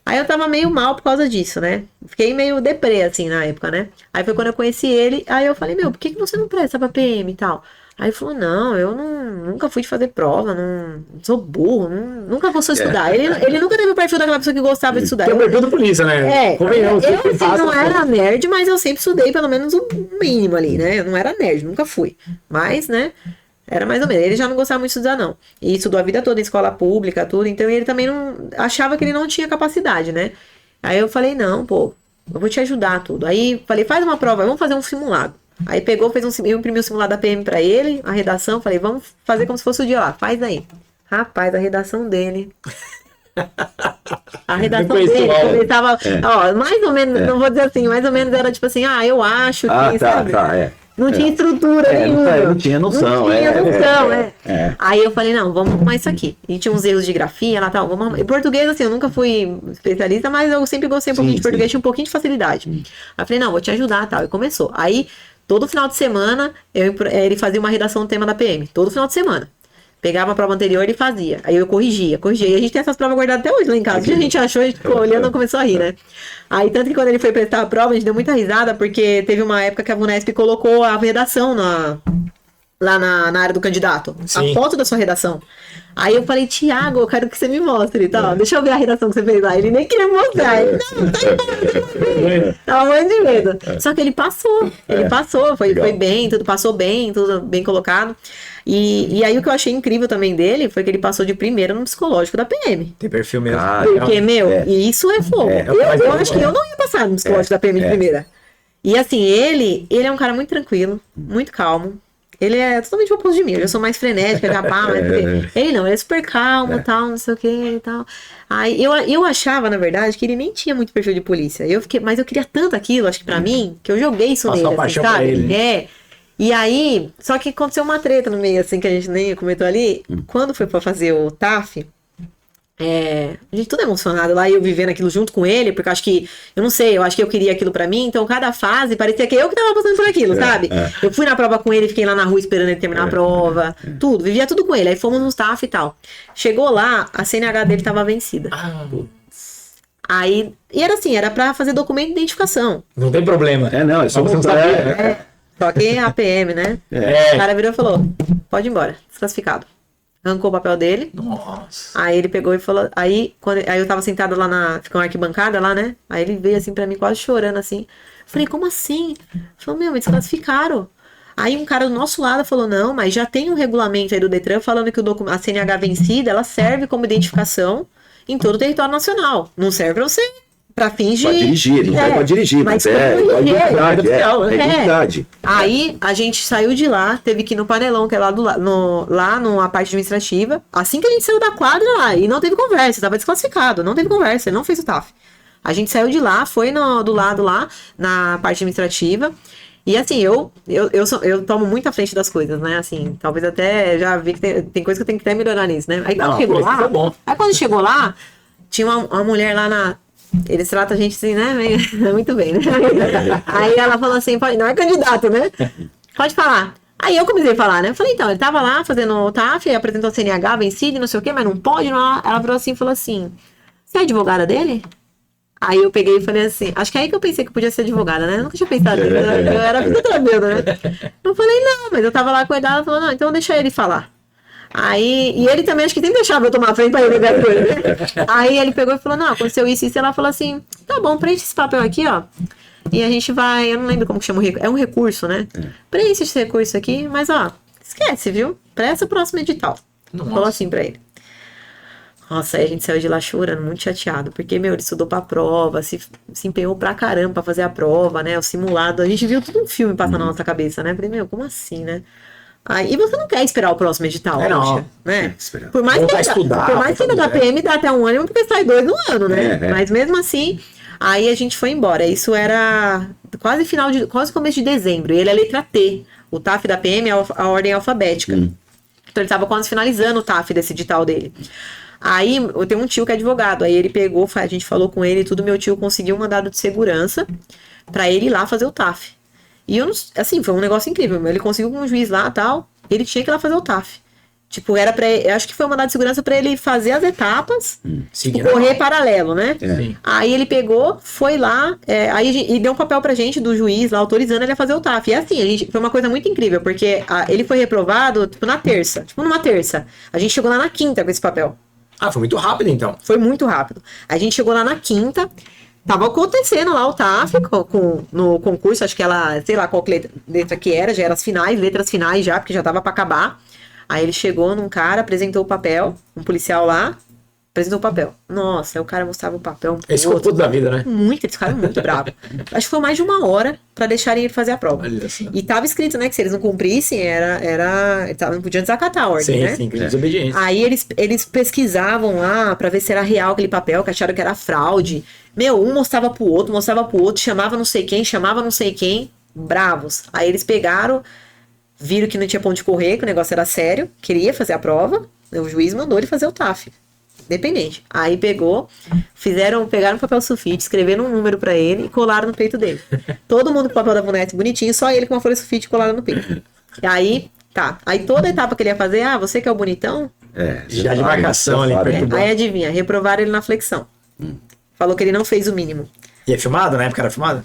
Aí eu tava meio mal por causa disso, né? Fiquei meio deprê, assim, na época, né? Aí foi quando eu conheci ele, aí eu falei, por que você não presta pra PM e tal? Aí ele falou, não, eu nunca fui de fazer prova, não sou burro, nunca vou só estudar. Ele nunca teve o perfil daquela pessoa que gostava de estudar. Tem o perfil do polícia, né? Eu assim, não era nerd, mas eu sempre estudei pelo menos o mínimo ali, né? Eu não era nerd, nunca fui. Mas, né? Era mais ou menos. Ele já não gostava muito de estudar, não. E estudou a vida toda em escola pública, tudo. Então ele também não achava que ele não tinha capacidade, né? Aí eu falei, não, pô, eu vou te ajudar, tudo. Aí falei, faz uma prova, vamos fazer um simulado. Aí pegou, eu imprimi o simulado da PM pra ele, a redação, falei, vamos fazer como se fosse o dia lá, faz aí. Rapaz, a redação dele. A redação dele começava, mais ou menos, não vou dizer assim, mais ou menos era tipo assim, eu acho que, sabe? Não tinha estrutura nenhuma. Não tinha noção. Aí eu falei, não, vamos arrumar isso aqui. E tinha uns erros de grafia lá, tal. Vamos arrumar. Em português, assim, eu nunca fui especialista, mas eu sempre gostei um pouquinho de português, tinha um pouquinho de facilidade. Aí eu falei, não, vou te ajudar, tal. E começou. Aí, todo final de semana, ele fazia uma redação do tema da PM. Todo final de semana. Pegava a prova anterior e fazia. Aí eu corrigia. E a gente tem essas provas guardadas até hoje lá em casa. O que a gente achou, a gente ficou olhando e começou a rir, né? Aí, tanto que quando ele foi prestar a prova, a gente deu muita risada, porque teve uma época que a VUNESP colocou a redação lá na área do candidato. Sim. A foto da sua redação. Aí eu falei, Thiago, eu quero que você me mostre e tal. Deixa eu ver a redação que você fez lá. Ele nem queria me mostrar. Ele, não, tá embora. Tava morrendo de medo. Só que ele passou. Ele passou. Foi bem, tudo passou bem, tudo bem colocado. E aí o que eu achei incrível também dele foi que ele passou de primeira no psicológico da PM. Tem perfil mesmo. Porque, e isso é fogo. Eu acho que eu não ia passar no psicológico da PM de primeira. E assim, ele é um cara muito tranquilo, muito calmo. Ele é totalmente o oposto de mim. Eu já sou mais frenética, capaz. Ele não, ele é super calmo, tal, não sei o que e tal. Aí eu achava, na verdade, que ele nem tinha muito perfil de polícia. Mas eu queria tanto aquilo, acho que pra mim, que eu joguei isso Passou nele, a assim, paixão pra sabe? ele. É. E aí, só que aconteceu uma treta no meio, assim, que a gente nem comentou ali. Quando foi pra fazer o TAF, a gente tudo emocionado lá e eu vivendo aquilo junto com ele, porque eu acho que, eu não sei, eu acho que eu queria aquilo pra mim, então cada fase parecia que eu que tava passando por aquilo, sabe? Eu fui na prova com ele, fiquei lá na rua esperando ele terminar a prova, tudo, vivia tudo com ele, aí fomos no TAF e tal. Chegou lá, a CNH dele tava vencida. Aí, e era assim, era pra fazer documento de identificação. Não tem problema. Não, é só Mas você não mostrar. sabia. Só que a PM, né? O cara virou e falou, pode ir embora, desclassificado. Arrancou o papel dele. Nossa. Aí ele pegou e falou. Aí eu tava sentada lá ficou uma arquibancada lá, né? Aí ele veio assim pra mim, quase chorando assim. Falei, como assim? Falou, meu, me desclassificaram. Aí um cara do nosso lado falou, não, mas já tem um regulamento aí do Detran falando que a CNH vencida, ela serve como identificação em todo o território nacional. Não serve pra você, pra fingir. Pode dirigir, não pode dirigir, mas é identidade. Aí a gente saiu de lá, teve que ir no Panelão, que é lá numa parte administrativa. Assim que a gente saiu da quadra lá, e não teve conversa, tava desclassificado, não teve conversa, ele não fez o TAF. A gente saiu de lá, foi do lado lá, na parte administrativa. E assim, eu tomo muito à frente das coisas, né? Assim, talvez até já vi que tem coisa que eu tenho que até melhorar nisso, né? Aí quando chegou lá, quando chegou lá, tinha uma mulher lá eles tratam a gente assim, né? Muito bem, né? Aí ela falou assim, não é candidato, né? Pode falar. Aí eu comecei a falar, né? Eu falei, então, ele tava lá fazendo o TAF, apresentou a CNH, vencido, não sei o quê, mas não pode, não. Ela virou assim e falou assim, você é advogada dele? Aí eu peguei e falei assim, acho que é aí que eu pensei que podia ser advogada, né? Eu nunca tinha pensado nisso, eu era fisioterapeuta, né? Eu falei, não, mas eu tava lá com ela falou, não, então deixa ele falar. Aí, e ele também acho que sempre deixava eu tomar a frente pra ele ver coisa, né? Aí ele pegou e falou, não, aconteceu isso e isso. Ela falou assim, tá bom, preenche esse papel aqui, ó. E a gente vai, eu não lembro como que chama o recurso, é um recurso, né? Preenche esse recurso aqui, mas ó, esquece, viu? Presta o próximo edital. Falou assim pra ele. Nossa, aí a gente saiu de lá chorando, muito chateado, porque, meu, ele estudou pra prova, se empenhou pra caramba pra fazer a prova, né? O simulado, a gente viu tudo um filme passando na nossa cabeça, né? Falei, meu, como assim, né? Aí, e você não quer esperar o próximo edital, não. né? Por mais que ainda da PM dá até um ano, porque sai 2 no ano, né? Mas mesmo assim, aí a gente foi embora. Isso era quase começo de dezembro. E ele é letra T. O TAF da PM é a ordem alfabética. Então ele tava quase finalizando o TAF desse edital dele. Aí eu tenho um tio que é advogado. Aí ele pegou, a gente falou com ele e tudo. Meu tio conseguiu um mandado de segurança pra ele ir lá fazer o TAF. E eu, assim, foi um negócio incrível. Ele conseguiu com um juiz lá e tal. Ele tinha que ir lá fazer o TAF. Tipo, era pra eu acho que foi um mandado de segurança pra ele fazer as etapas, correr paralelo, né? Sim. Aí ele pegou, foi lá, e deu um papel pra gente do juiz lá, autorizando ele a fazer o TAF. E assim, foi uma coisa muito incrível, porque ele foi reprovado, tipo, na terça. Tipo, numa terça. A gente chegou lá na quinta com esse papel. Ah, foi muito rápido, então. Foi muito rápido. A gente chegou lá na quinta, tava acontecendo lá o TAF no concurso, acho que ela, sei lá qual letra que era, já eram letras finais já, porque já tava pra acabar. Aí ele chegou num cara, apresentou o papel, um policial lá, apresentou o papel. Nossa, aí o cara mostrava o papel. Esse foi o puto da vida, né? Eles ficaram muito bravos. Acho que foi mais de 1 hora pra deixarem ele fazer a prova. E tava escrito, né, que se eles não cumprissem, não podiam desacatar a ordem, né? Sim, desobediência. Aí eles pesquisavam lá pra ver se era real aquele papel, que acharam que era fraude. Meu, um mostrava pro outro, chamava não sei quem, bravos. Aí eles pegaram, viram que não tinha ponto de correr, que o negócio era sério, queria fazer a prova, o juiz mandou ele fazer o TAF, independente. Aí pegaram um papel sulfite, escreveram um número pra ele e colaram no peito dele. Todo mundo com o papel da VUNESP bonitinho, só ele com uma folha sulfite colada no peito. E aí, aí toda a etapa que ele ia fazer, você que é o bonitão? Já de marcação ali, perto Aí adivinha, reprovaram ele na flexão. Falou que ele não fez o mínimo. E é filmado? Na época era filmado?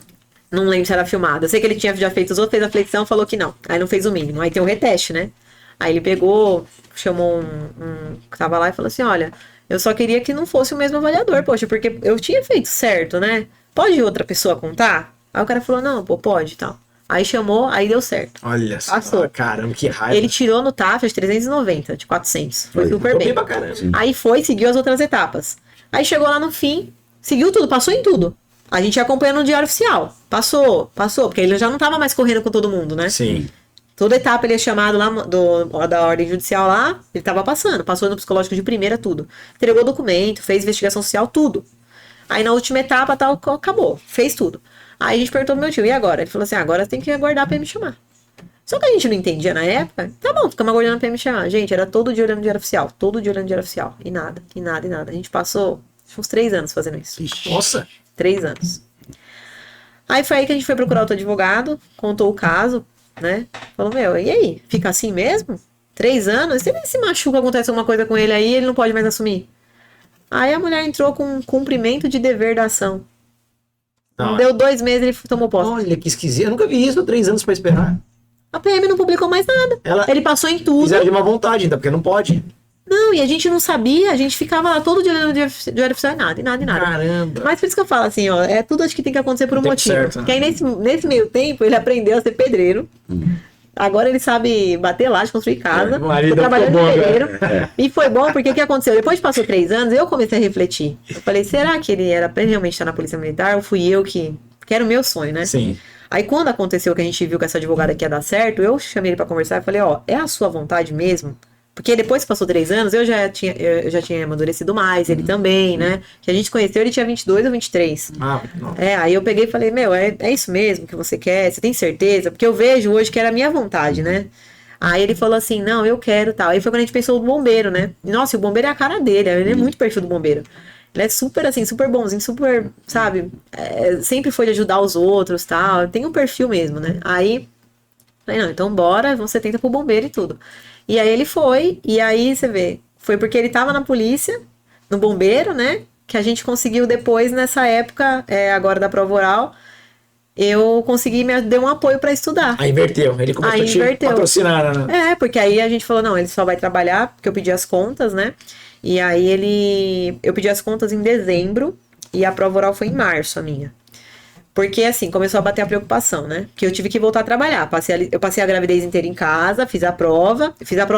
Não lembro se era filmado. Eu sei que ele tinha já feito os outros, fez a flexão, falou que não. Aí não fez o mínimo. Aí tem o reteste, né? Aí ele pegou, chamou um que tava lá e falou assim, olha, eu só queria que não fosse o mesmo avaliador, poxa, porque eu tinha feito certo, né? Pode outra pessoa contar? Aí o cara falou, não, pode e tal. Aí chamou, aí deu certo. Olha só, passou. Caramba, que raiva. Ele tirou no TAF as 390 de 400. Foi super bem. Pra caramba. Aí seguiu as outras etapas. Aí chegou lá no fim, seguiu tudo, passou em tudo. A gente ia acompanhando no diário oficial. Passou, porque ele já não tava mais correndo com todo mundo, né? Sim. Toda etapa ele é chamado lá da ordem judicial lá, ele tava passou no psicológico de primeira, tudo. Entregou documento, fez investigação social, tudo. Aí na última etapa, tal, acabou, fez tudo. Aí a gente perguntou pro meu tio, e agora? Ele falou assim, agora tem que aguardar pra ele me chamar. Só que a gente não entendia na época, tá bom, ficamos aguardando pra ele me chamar. Gente, era todo dia olhando o diário oficial, todo dia olhando o diário oficial. E nada, e nada, e nada. A gente passou uns 3 anos fazendo isso. Nossa. 3 anos. Aí foi aí que a gente foi procurar outro advogado, contou o caso, né? Falou, meu, e aí? Fica assim mesmo? 3 anos? Se ele se machuca, acontece alguma coisa com ele aí, ele não pode mais assumir. Aí a mulher entrou com um cumprimento de dever da ação. Não, Deu 2 meses, ele tomou posse. olha que esquisito. Eu nunca vi isso, 3 anos pra esperar. A PM não publicou mais nada. Ele passou em tudo. Fizeram de má vontade ainda, porque não pode. Não, e a gente não sabia, a gente ficava lá todo dia no diário oficial, e nada, e nada, e nada. Caramba. Mas por isso que eu falo assim, ó, é tudo acho que tem que acontecer por um Tempo motivo. certo, né? Porque aí nesse meio tempo ele aprendeu a ser pedreiro. Agora ele sabe bater laje, construir casa. O marido Tô trabalhando ficou bom, de pedreiro. E foi bom porque o que aconteceu? Depois que passou 3 anos, eu comecei a refletir. Eu falei, será que ele era pra realmente estar na Polícia Militar? Ou fui eu que era o meu sonho, né? Sim. Aí quando aconteceu que a gente viu que essa advogada aqui ia dar certo, eu chamei ele pra conversar e falei, ó, é a sua vontade mesmo? Porque depois que passou 3 anos, eu já tinha amadurecido mais, ele também, né? Que a gente se conheceu, ele tinha 22 ou 23. Ah, não. Aí eu peguei e falei, meu, é isso mesmo que você quer? Você tem certeza? Porque eu vejo hoje que era a minha vontade, né? Aí ele falou assim, não, eu quero tal. Aí foi quando a gente pensou no bombeiro, né? Nossa, e o bombeiro é a cara dele, ele é muito perfil do bombeiro. Ele é super, assim, super bonzinho, super, sabe? Sempre foi de ajudar os outros, tal. Tem um perfil mesmo, né? Aí, falei, não, então bora, você tenta pro bombeiro e tudo. E aí ele foi, e aí você vê, foi porque ele tava na polícia, no bombeiro, né? Que a gente conseguiu depois, nessa época, agora da prova oral, eu consegui, me deu um apoio pra estudar. Aí inverteu. Ele começou a te patrocinar, né? Porque aí a gente falou, não, ele só vai trabalhar, porque eu pedi as contas, né? E aí eu pedi as contas em dezembro, e a prova oral foi em março, a minha. Porque, assim, começou a bater a preocupação, né? Que eu tive que voltar a trabalhar. Eu passei a gravidez inteira em casa, fiz a prova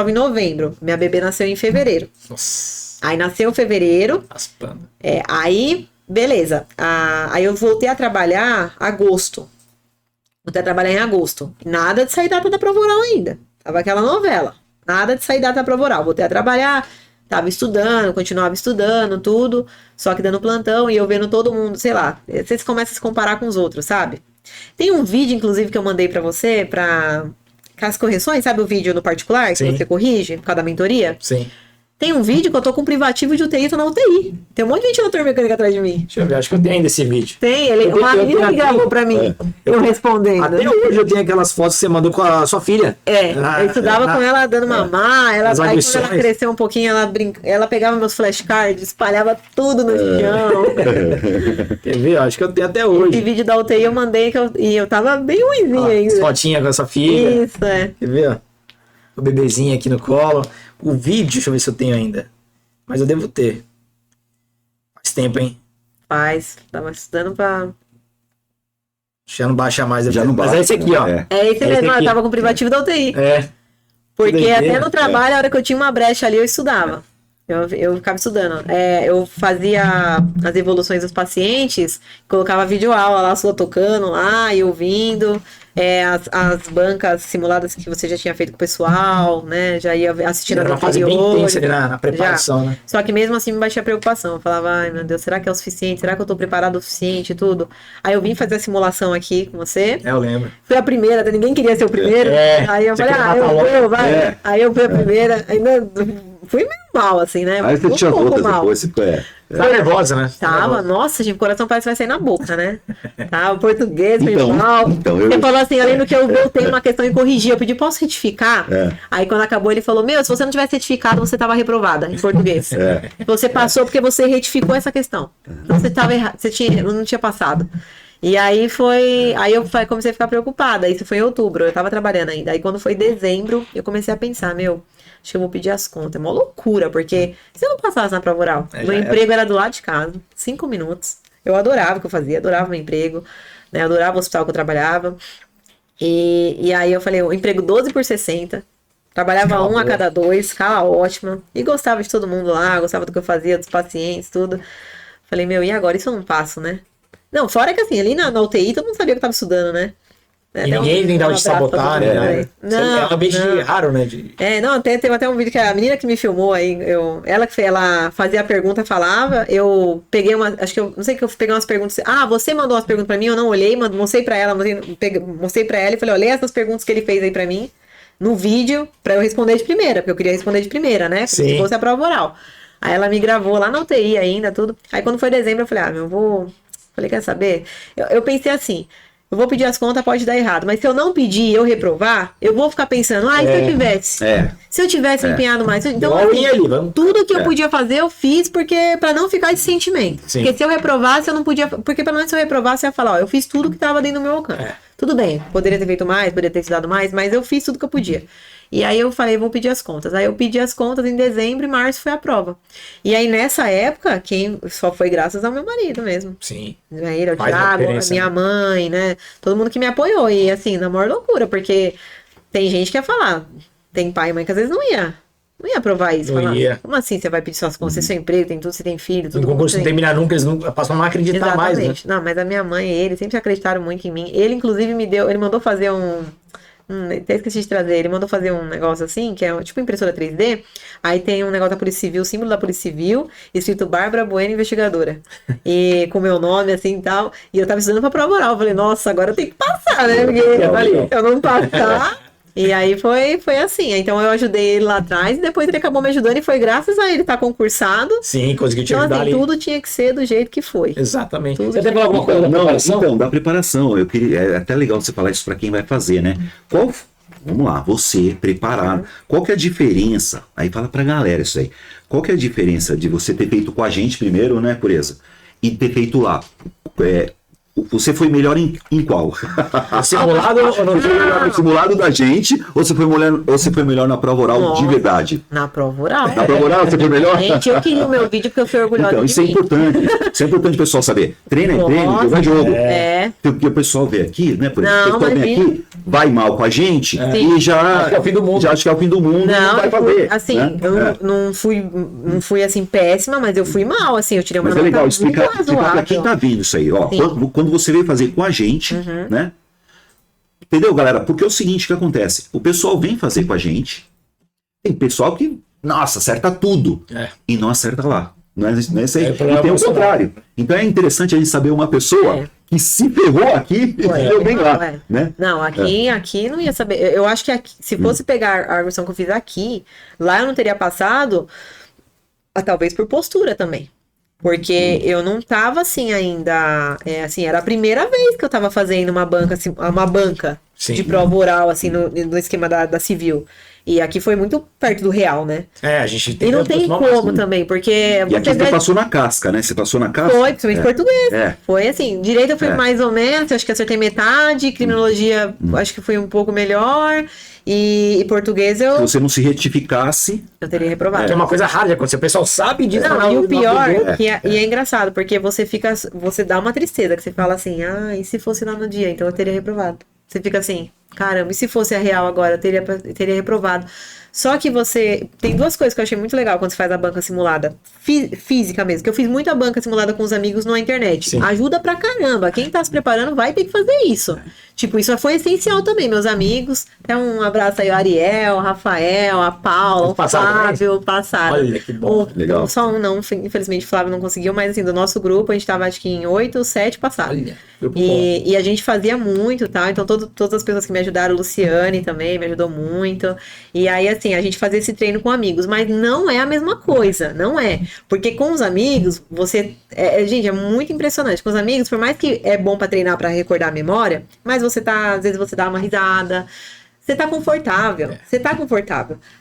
em novembro. Minha bebê nasceu em fevereiro. Nossa. Aí nasceu em fevereiro. Raspando. Aí, beleza. Aí eu voltei a trabalhar em agosto. Nada de sair data da prova oral ainda. Tava aquela novela. Nada de sair data da prova oral. Voltei a trabalhar. Tava estudando, continuava estudando, tudo, só que dando plantão e eu vendo todo mundo, sei lá, vocês começam a se comparar com os outros, sabe? Tem um vídeo, inclusive, que eu mandei pra você, com as correções, sabe o vídeo no particular, que Sim. você corrige, por causa da mentoria? Sim. Tem um vídeo que eu tô com privativo de UTI, tô na UTI. Tem um monte de ventilador mecânico atrás de mim. Deixa eu ver, acho que eu tenho ainda esse vídeo. Tem, Eu uma tenho menina que aqui. gravou pra mim, eu respondendo. Até hoje eu tenho aquelas fotos que você mandou com a sua filha. Eu estudava com ela dando mamar, As aí quando ela audições. cresceu um pouquinho, ela pegava meus flashcards, espalhava tudo no chão. Quer ver? Acho que eu tenho até Esse hoje. vídeo da UTI eu mandei e eu tava bem ruimzinha Ó, as ainda. fotinhas com essa filha. Isso, é. Quer ver? Ó? O bebezinho aqui no colo. O vídeo, deixa eu ver se eu tenho ainda. Mas eu devo ter. Faz tempo, hein? Tava estudando pra... Já não baixa mais. Já não Mas baixa, é esse aqui, né? ó. É. É esse Esse mesmo, aqui. eu tava com privativo da UTI. É. Porque doideira, até no trabalho, a hora que eu tinha uma brecha ali, eu estudava. Eu ficava estudando. Eu fazia as evoluções dos pacientes, colocava videoaula lá, sua tocando lá e ouvindo. As bancas simuladas que você já tinha feito com o pessoal, né? Já ia assistindo Era as uma fase bem anteriores. intensa ali na preparação, né? Só que mesmo assim me batia a preocupação. Eu falava, ai meu Deus, será que é o suficiente? Será que eu tô preparado o suficiente e tudo? Aí eu vim fazer a simulação aqui com você. Eu lembro. Fui a primeira, até ninguém queria ser o primeiro. Aí eu você falei, queria eu matar logo. vou, vai. Aí eu fui a primeira, ainda fui meio mal, assim, né? Aí você Um tinha pouco outras mal. depois. Tá nervosa, né? Tava, nossa, gente, o coração parece que vai sair na boca, né? Tava português, foi Então, mal. eu- Ele falou assim, além do que eu voltei uma questão e corrigi, eu pedi, posso retificar? Aí quando acabou, ele falou, meu, se você não tivesse retificado, você tava reprovada em português. Você passou porque você retificou essa questão. Então você tava errado, não tinha passado. E aí eu comecei a ficar preocupada. Isso foi em outubro, eu tava trabalhando ainda. Aí quando foi dezembro, eu comecei a pensar, meu, acho que eu vou pedir as contas. É uma loucura, porque se eu não passasse na prova oral, meu emprego era do lado de casa, 5 minutos. Eu adorava o que eu fazia, adorava meu emprego, né? Adorava o hospital que eu trabalhava. E aí eu falei, o emprego 12 por 60. Trabalhava um a cada 2, ficava ótima. E gostava de todo mundo lá, gostava do que eu fazia, dos pacientes, tudo. Falei, meu, e agora? Isso eu não passo, né? Não, fora que assim, ali na UTI todo mundo sabia que eu tava estudando, né? E ninguém nem dá de sabotar, né? Não, é um ambiente não. raro, né? Não, teve até um vídeo que a menina que me filmou aí, ela fazia a pergunta, falava, eu peguei não sei que eu peguei umas perguntas, você mandou umas perguntas pra mim, eu não olhei, mostrei pra ela e falei, olha essas perguntas que ele fez aí pra mim, no vídeo, pra eu responder de primeira, porque eu queria responder de primeira, né? Como se fosse a prova oral. Aí ela me gravou lá na UTI ainda, tudo. Aí quando foi dezembro, eu falei, falei, quer saber? Eu pensei assim, eu vou pedir as contas, pode dar errado. Mas se eu não pedir e eu reprovar, eu vou ficar pensando, e se eu tivesse? Se eu tivesse empenhado mais? Então, assim, tudo que eu podia fazer, eu fiz, porque pra não ficar esse sentimento. Sim. Porque se eu reprovasse, eu não podia... Porque pelo menos se eu reprovasse, eu ia falar, eu fiz tudo que tava dentro do meu alcance. Tudo bem, poderia ter feito mais, poderia ter estudado mais, mas eu fiz tudo que eu podia. E aí eu falei, vou pedir as contas. Aí eu pedi as contas em dezembro e março foi a prova. E aí nessa época, quem só foi graças ao meu marido mesmo. Sim. Ele, o Thiago, a minha mãe, né? Todo mundo que me apoiou. E assim, na maior loucura, porque tem gente que ia falar, tem pai e mãe que às vezes não ia aprovar isso. Não ia. Como assim você vai pedir suas contas? Você tem seu emprego, tem tudo, você tem filho, tudo. O concurso não terminar nunca, eles não passam a não acreditar mais, né? Não, mas a minha mãe e ele sempre acreditaram muito em mim. Ele, inclusive, ele mandou fazer até esqueci de trazer, ele mandou fazer um negócio assim, que é tipo impressora 3D, aí tem um negócio da Polícia Civil, símbolo da Polícia Civil, escrito Bárbara Bueno Investigadora, e com meu nome assim e tal, e eu tava estudando pra prova oral, eu falei, nossa, agora eu tenho que passar, né, porque eu não passar... E aí foi assim, então eu ajudei ele lá atrás e depois ele acabou me ajudando e foi graças a ele estar concursado. Sim, conseguiu te então, ajudar assim, ali. Tudo tinha que ser do jeito que foi. Exatamente. Tudo Você teve alguma coisa da preparação? Então, da preparação, eu queria, é até legal você falar isso para quem vai fazer, né? Vamos lá, você preparado, qual que é a diferença? Aí fala pra galera isso aí. Qual que é a diferença de você ter feito com a gente primeiro, né, Pureza? E ter feito lá? Você foi melhor em qual? Simulado ou não? No simulado da gente, ou você foi melhor na prova oral de verdade? Na prova oral. Na prova oral você foi melhor? Gente, eu queria o meu vídeo porque eu fui orgulhosa Então, de isso é mim. importante. Isso é importante o pessoal saber. Treino é treino, jogo é jogo. Porque o pessoal vê aqui, né? Por exemplo, o pessoal vem aqui, vai mal com a gente e já acha que é o fim do mundo. Já acha que é o fim do mundo e não vai fazer. Assim, né? eu não fui assim péssima, mas eu fui mal, assim, eu tirei uma Mas é nota legal muito explicar pra razoável. quem tá vendo isso aí, ó. Quando você veio fazer com a gente, né? Entendeu, galera? Porque é o seguinte que acontece. O pessoal vem fazer com a gente. Tem pessoal que, nossa, acerta tudo. E não acerta lá. Não é isso aí. E tem o contrário. Então é interessante a gente saber uma pessoa que se ferrou aqui e deu bem lá. Né? Não, aqui não ia saber. Eu acho que aqui, se fosse pegar a arguição que eu fiz aqui, lá eu não teria passado, talvez por postura também. Porque eu não tava assim ainda, assim, era a primeira vez que eu tava fazendo uma banca Sim. de prova oral, assim, no esquema da civil. E aqui foi muito perto do real, né? A gente tem E não tem como também, porque... E aqui você passou na casca, né? Você passou na casca? Foi, principalmente português. É. Foi assim, direito eu fui mais ou menos, acho que acertei metade, criminologia acho que foi um pouco melhor, e português Se você não se retificasse... eu teria reprovado. É uma coisa rara de acontecer, o pessoal sabe disso. Não, e o pior, e é engraçado, porque você dá uma tristeza, que você fala assim, e se fosse lá no dia, então eu teria reprovado. Você fica assim, caramba, e se fosse a real agora, eu teria reprovado. Só que tem duas coisas que eu achei muito legal quando você faz a banca simulada, física mesmo, que eu fiz muita banca simulada com os amigos na internet. Sim. Ajuda pra caramba, quem tá se preparando vai ter que fazer isso. Tipo, isso foi essencial também, meus amigos. Até um abraço aí, o Ariel, o Rafael, a Paula, o Flávio, passaram. Olha, que bom. Legal. Só um não, infelizmente o Flávio não conseguiu, mas assim, do nosso grupo, a gente tava acho que em 8 ou 7 passaram. Olha, grupo E a gente fazia muito, tá? Então todas as pessoas que me ajudaram, Luciane também me ajudou muito. E aí, assim, a gente fazia esse treino com amigos, mas não é a mesma coisa, não é. Porque com os amigos, gente, é muito impressionante. Com os amigos, por mais que é bom pra treinar, pra recordar a memória, mas às vezes você dá uma risada, você tá confortável,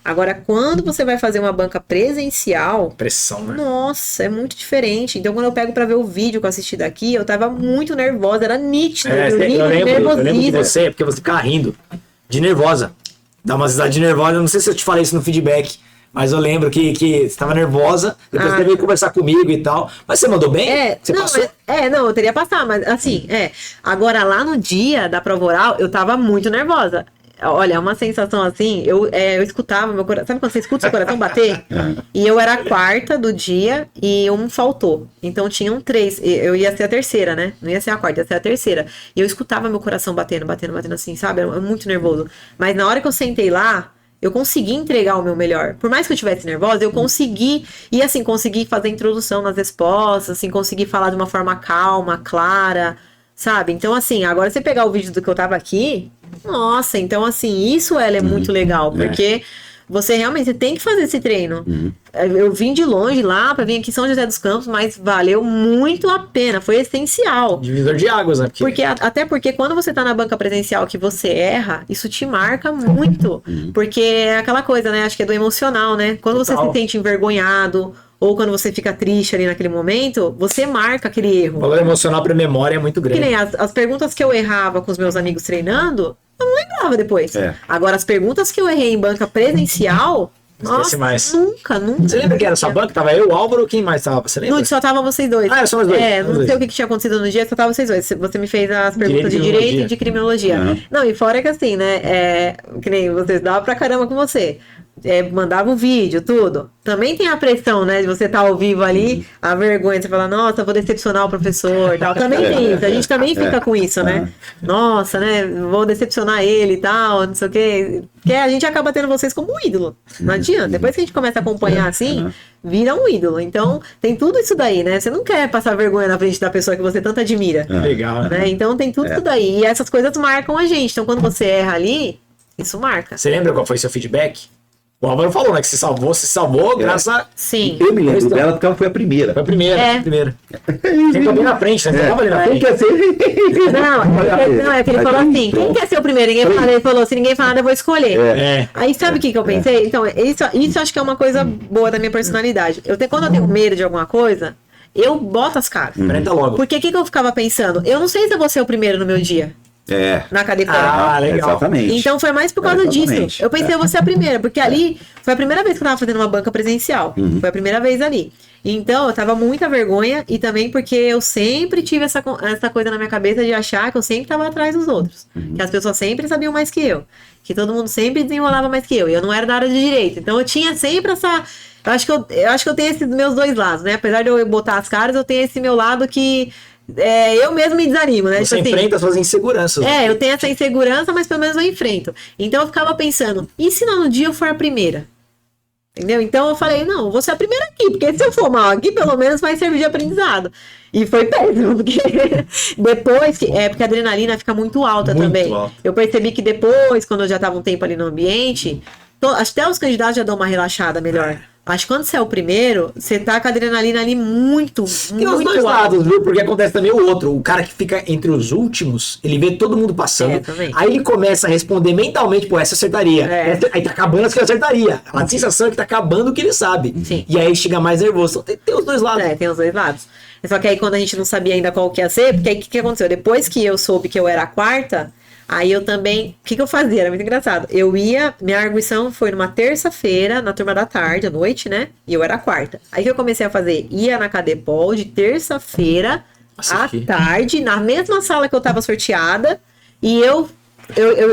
Agora, quando você vai fazer uma banca presencial, pressão, né? nossa, é muito diferente. Então, quando eu pego pra ver o vídeo que eu assisti daqui, eu tava muito nervosa, era nítido, eu lembro de nervosismo. você, porque você ficava rindo de nervosa. Dá uma risada de nervosa, eu não sei se eu te falei isso no feedback, mas eu lembro que você estava nervosa, depois você veio conversar comigo e tal. Mas você mandou bem? Você passou? Não, eu teria passado, mas assim, Agora, lá no dia da prova oral, eu tava muito nervosa. Olha, é uma sensação assim, eu escutava meu coração. Sabe quando você escuta seu coração bater? E eu era a quarta do dia e um faltou. Então tinham 3. Eu ia ser a terceira, né? Não ia ser a quarta, ia ser a terceira. E eu escutava meu coração batendo assim, sabe? Era muito nervoso. Mas na hora que eu sentei lá, eu consegui entregar o meu melhor. Por mais que eu estivesse nervosa, eu consegui. E assim, consegui fazer a introdução nas respostas, assim, consegui falar de uma forma calma, clara, sabe? Então, assim, agora você pegar o vídeo do que eu tava aqui, nossa, então, assim, isso é muito legal, porque você realmente tem que fazer esse treino. Eu vim de longe lá pra vir aqui em São José dos Campos, mas valeu muito a pena, foi essencial. Divisor de águas, né? Até porque quando você tá na banca presencial que você erra, isso te marca muito. Porque é aquela coisa, né? Acho que é do emocional, né? Quando você se sente envergonhado, ou quando você fica triste ali naquele momento, você marca aquele erro. O valor emocional pra memória é muito grande. Que nem as perguntas que eu errava com os meus amigos treinando, eu não lembrava depois. Agora, as perguntas que eu errei em banca presencial... Nossa, mais. Nunca. Você lembra que era sua banca? Tava eu, o Álvaro, quem mais tava? Você lembra? Não, só tava vocês dois. Ah, só nós dois. Não sei o que tinha acontecido no dia, só tava vocês dois. Você me fez as perguntas de direito e de criminologia. Não, e fora que assim, né? Que nem vocês davam pra caramba com você. Mandava um vídeo, tudo. Também tem a pressão, né? De você estar ao vivo ali, a vergonha, você fala, nossa, vou decepcionar o professor e tal. Também tem isso, a gente também fica com isso, né? Nossa, né? Vou decepcionar ele e tal, não sei o quê. Porque a gente acaba tendo vocês como um ídolo. Não adianta. Depois que a gente começa a acompanhar assim, vira um ídolo. Então, tem tudo isso daí, né? Você não quer passar vergonha na frente da pessoa que você tanto admira. Legal, né? Então, tem tudo isso daí. E essas coisas marcam a gente. Então, quando você erra ali, isso marca. Você lembra qual foi seu feedback? O Álvaro falou, né? Que se salvou graças a... Sim. Eu me lembro dela porque ela foi a primeira. Foi a primeira, Quem tá bem na frente, né? Você tava ali na frente. Quem quer ser? Não, é que ele falou assim, quem quer ser o primeiro? Ele falou, se ninguém falar nada, eu vou escolher. Aí sabe o que eu pensei? Então, isso acho que é uma coisa boa da minha personalidade. Quando eu tenho medo de alguma coisa, eu boto as caras. Enfrenta logo. Porque o que eu ficava pensando? Eu não sei se eu vou ser o primeiro no meu dia. Na academia. Legal. Exatamente. Então foi mais por causa disso. Eu pensei, eu vou ser a primeira, porque ali foi a primeira vez que eu tava fazendo uma banca presencial. Foi a primeira vez ali. Então eu tava muita vergonha e também porque eu sempre tive essa coisa na minha cabeça de achar que eu sempre tava atrás dos outros. Que as pessoas sempre sabiam mais que eu. Que todo mundo sempre desenrolava mais que eu. E eu não era da área de direito. Então eu tinha sempre essa... Eu acho que eu tenho esses meus dois lados, né? Apesar de eu botar as caras, eu tenho esse meu lado que... eu mesmo me desanimo, né? Você enfrenta as suas inseguranças. Eu tenho essa insegurança, mas pelo menos eu enfrento. Então eu ficava pensando, e se no dia eu for a primeira? Entendeu? Então eu falei, não, vou ser a primeira aqui, porque se eu for mal aqui, pelo menos vai servir de aprendizado. E foi péssimo, porque depois, porque a adrenalina fica muito alta também. Eu percebi que depois, quando eu já estava um tempo ali no ambiente, até os candidatos já dão uma relaxada melhor. Acho que quando você é o primeiro, você tá com a adrenalina ali muito Tem os dois lados, viu? Porque acontece também o outro. O cara que fica entre os últimos, ele vê todo mundo passando. Aí ele começa a responder mentalmente, pô, essa eu acertaria. Aí tá acabando as que eu acertaria. A sensação é que tá acabando o que ele sabe. Sim. E aí ele chega mais nervoso. Então, tem os dois lados. Tem os dois lados. Só que aí quando a gente não sabia ainda qual que ia ser, porque aí o que aconteceu? Depois que eu soube que eu era a quarta, aí eu também... O que eu fazia? Era muito engraçado. Minha arguição foi numa terça-feira, na turma da tarde, à noite, né? E eu era a quarta. Aí que eu comecei a fazer, ia na Cadepol de terça-feira à tarde, na mesma sala que eu tava sorteada, e eu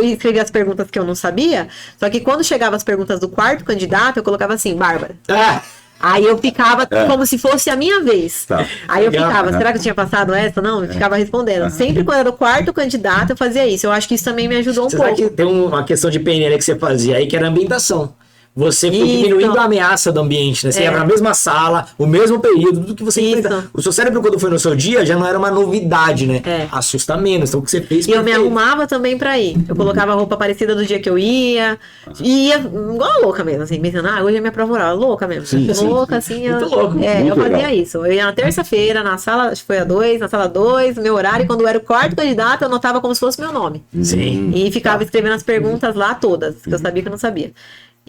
escrevi as perguntas que eu não sabia, só que quando chegavam as perguntas do quarto candidato, eu colocava assim, Bárbara. Aí eu ficava como se fosse a minha vez. Aí eu ficava, será que eu tinha passado essa? Não, eu ficava respondendo. Sempre quando era o quarto candidato, eu fazia isso. Eu acho que isso também me ajudou um pouco. Sabe que tem uma questão de PNL que você fazia aí, que era a ambientação. Você foi diminuindo a ameaça do ambiente, né? Você ia pra mesma sala, o mesmo período, tudo que você enfrenta. O seu cérebro, quando foi no seu dia, já não era uma novidade, né? Assusta menos. Então, o que você fez... E eu me arrumava também pra ir. Eu colocava roupa parecida do dia que eu ia. E ia igual louca mesmo, assim. Pensando, hoje é minha prova oral. Louca mesmo. Louca, assim. Muito louco. Eu fazia isso. Eu ia na terça-feira, na sala, acho que foi a 2, na sala 2, meu horário. E quando eu era o quarto candidato, eu anotava como se fosse meu nome. Sim. E ficava escrevendo as perguntas lá todas, que eu sabia que eu não sabia.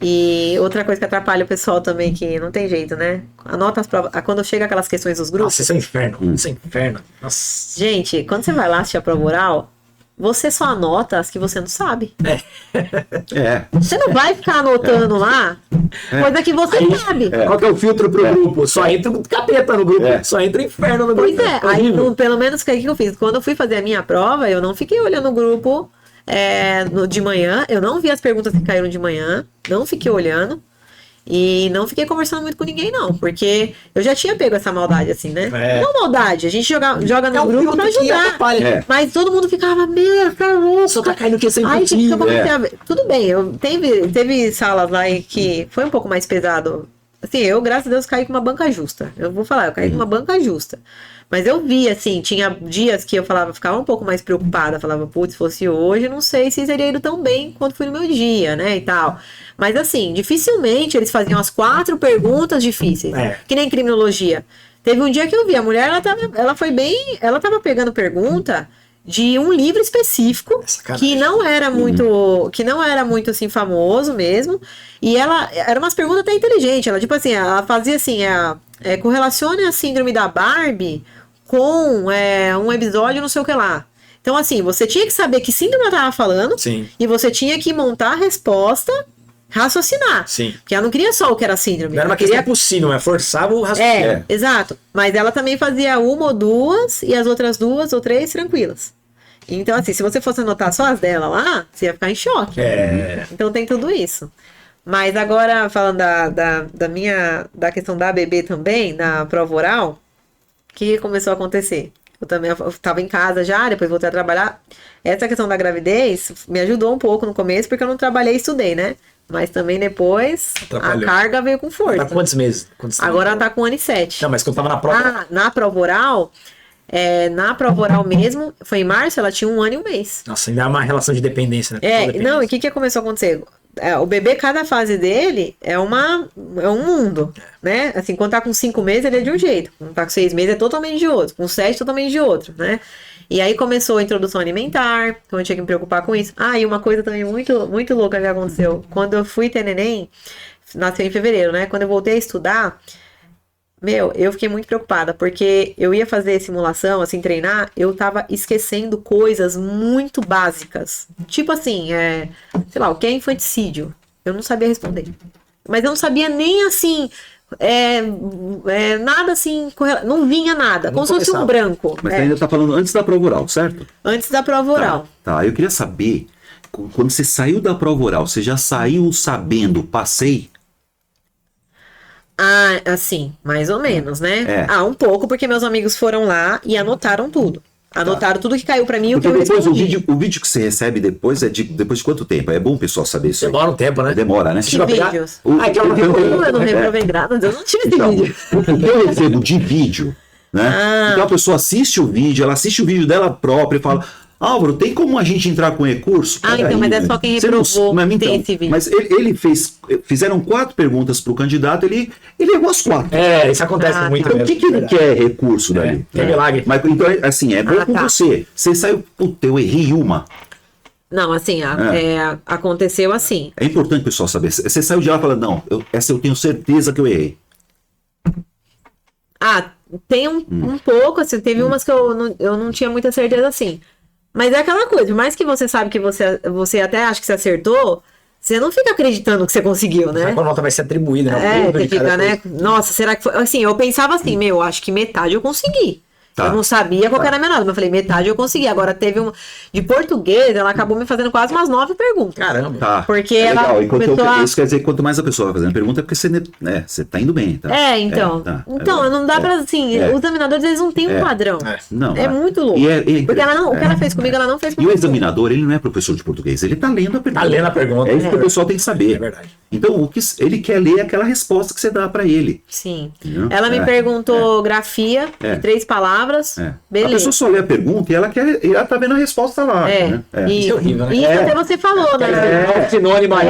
E outra coisa que atrapalha o pessoal também, que não tem jeito, né? Anota as provas. Quando chega aquelas questões dos grupos. Nossa, isso é inferno. Isso é inferno. Nossa. Gente, quando você vai lá assistir a prova oral, você só anota as que você não sabe. Você não vai ficar anotando lá coisa que você sabe. Qual que é o filtro pro grupo? Só entra o capeta no grupo. Só entra o inferno no grupo. Pois aí pelo menos o que eu fiz? Quando eu fui fazer a minha prova, eu não fiquei olhando o grupo de manhã. Eu não vi as perguntas que caíram de manhã. Não fiquei olhando. E não fiquei conversando muito com ninguém, não. Porque eu já tinha pego essa maldade, assim, né? Não maldade. A gente joga no grupo pra ajudar. Mas todo mundo ficava, tá louco. Só tá caindo que Aí que eu comecei a ver. Tudo bem, teve salas lá em que foi um pouco mais pesado. Assim, eu, graças a Deus, caí com uma banca justa. Eu vou falar, eu caí com uma banca justa. Mas eu vi, assim, tinha dias que eu ficava um pouco mais preocupada. Falava, putz, se fosse hoje, não sei se teria ido tão bem quanto foi no meu dia, né, e tal. Mas, assim, dificilmente eles faziam as 4 perguntas difíceis. Que nem criminologia. Teve um dia que eu vi, a mulher, ela tava pegando pergunta de um livro específico que não era muito assim famoso mesmo, e ela era umas perguntas até inteligentes. Ela tipo assim, ela fazia assim, correlacione a síndrome da Barbie com um episódio não sei o que lá. Então assim, você tinha que saber que síndrome ela tava falando. Sim. E você tinha que montar a resposta, raciocinar. Sim. Porque ela não queria só o que era síndrome. Não era uma questão possível, mas forçava o raciocínio. Exato. Mas ela também fazia 1 ou 2 e as outras 2 ou 3 tranquilas. Então, assim, se você fosse anotar só as dela lá, você ia ficar em choque. Então tem tudo isso. Mas agora, falando da questão da ABB também, na prova oral, o que começou a acontecer? Eu estava em casa já, depois voltei a trabalhar. Essa questão da gravidez me ajudou um pouco no começo, porque eu não trabalhei e estudei, né? Mas também depois a carga veio com força. Tá com quantos meses? Agora ela tá com 1 ano e 7. Não, mas quando tava na prova... Na prova oral... na prova oral mesmo, foi em março, ela tinha 1 ano e 1 mês. Nossa, ainda é uma relação de dependência, né? Não, e o que começou a acontecer? O bebê, cada fase dele é um mundo, né? Assim, quando tá com 5 meses, ele é de um jeito. Quando tá com 6 meses, é totalmente de outro. Com 7, totalmente de outro, né? E aí começou a introdução alimentar, então eu tinha que me preocupar com isso. E uma coisa também muito, muito louca que aconteceu. Quando eu fui ter neném, nasceu em fevereiro, né? Quando eu voltei a estudar... eu fiquei muito preocupada, porque eu ia fazer simulação, assim, treinar, eu tava esquecendo coisas muito básicas. Tipo assim, sei lá, o que é infanticídio? Eu não sabia responder. Mas eu não sabia nem, assim, nada assim, não vinha nada, como se fosse um branco. Mas você ainda tá falando antes da prova oral, certo? Antes da prova oral. Tá, eu queria saber, quando você saiu da prova oral, você já saiu sabendo, passei? Assim, mais ou menos, né? Um pouco, porque meus amigos foram lá e anotaram tudo. Anotaram tudo que caiu pra mim e o que eu depois respondi. o vídeo que você recebe depois depois de quanto tempo? É bom o pessoal saber isso aí. Demora um tempo, né? Demora, né? Que vídeos? Eu não reprovei nada, eu não tive esse vídeo. O que eu recebo de vídeo, né? Então a pessoa assiste o vídeo, ela assiste o vídeo dela própria e fala... Álvaro, tem como a gente entrar com recurso? Então, mas é só quem reprovou que tem esse vídeo. Mas fizeram 4 perguntas para o candidato, ele errou as 4. Isso acontece muito então, mesmo. O que ele quer recurso dali? É milagre. Mas, então, assim, é bom com você. Você saiu, puta, eu errei uma. Não, assim, aconteceu assim. É importante o pessoal saber. Você saiu de lá e fala, não, essa eu tenho certeza que eu errei. Tem um pouco, assim, teve umas que eu não tinha muita certeza, assim. Mas é aquela coisa, por mais que você sabe que você até acha que você acertou, você não fica acreditando que você conseguiu, né? A nota vai ser atribuída, né? Você fica, né? Nossa, será que foi? Assim, eu pensava assim, acho que metade eu consegui. Eu não sabia qual era a minha nota, mas eu falei, metade eu consegui. Agora teve uma... De português, ela acabou me fazendo quase umas 9 perguntas. Caramba. Tá. Porque ela Isso quer dizer que quanto mais a pessoa vai fazendo pergunta, é porque você tá indo bem, tá? Então. Então, não dá pra, assim... Os examinadores, eles não têm um padrão. Não. É muito louco. Porque o que ela fez comigo, ela não fez comigo. E o examinador, ele não é professor de português, ele tá lendo a pergunta. Tá lendo a pergunta. É isso que o pessoal tem que saber. É verdade. Então, ele quer ler aquela resposta que você dá pra ele. Sim. Entendeu? Ela me perguntou grafia, de 3 palavras. Beleza. A pessoa só lê a pergunta e ela tá vendo a resposta lá. Né? Isso é horrível, né? Isso até você falou, né? Sinônimo aí.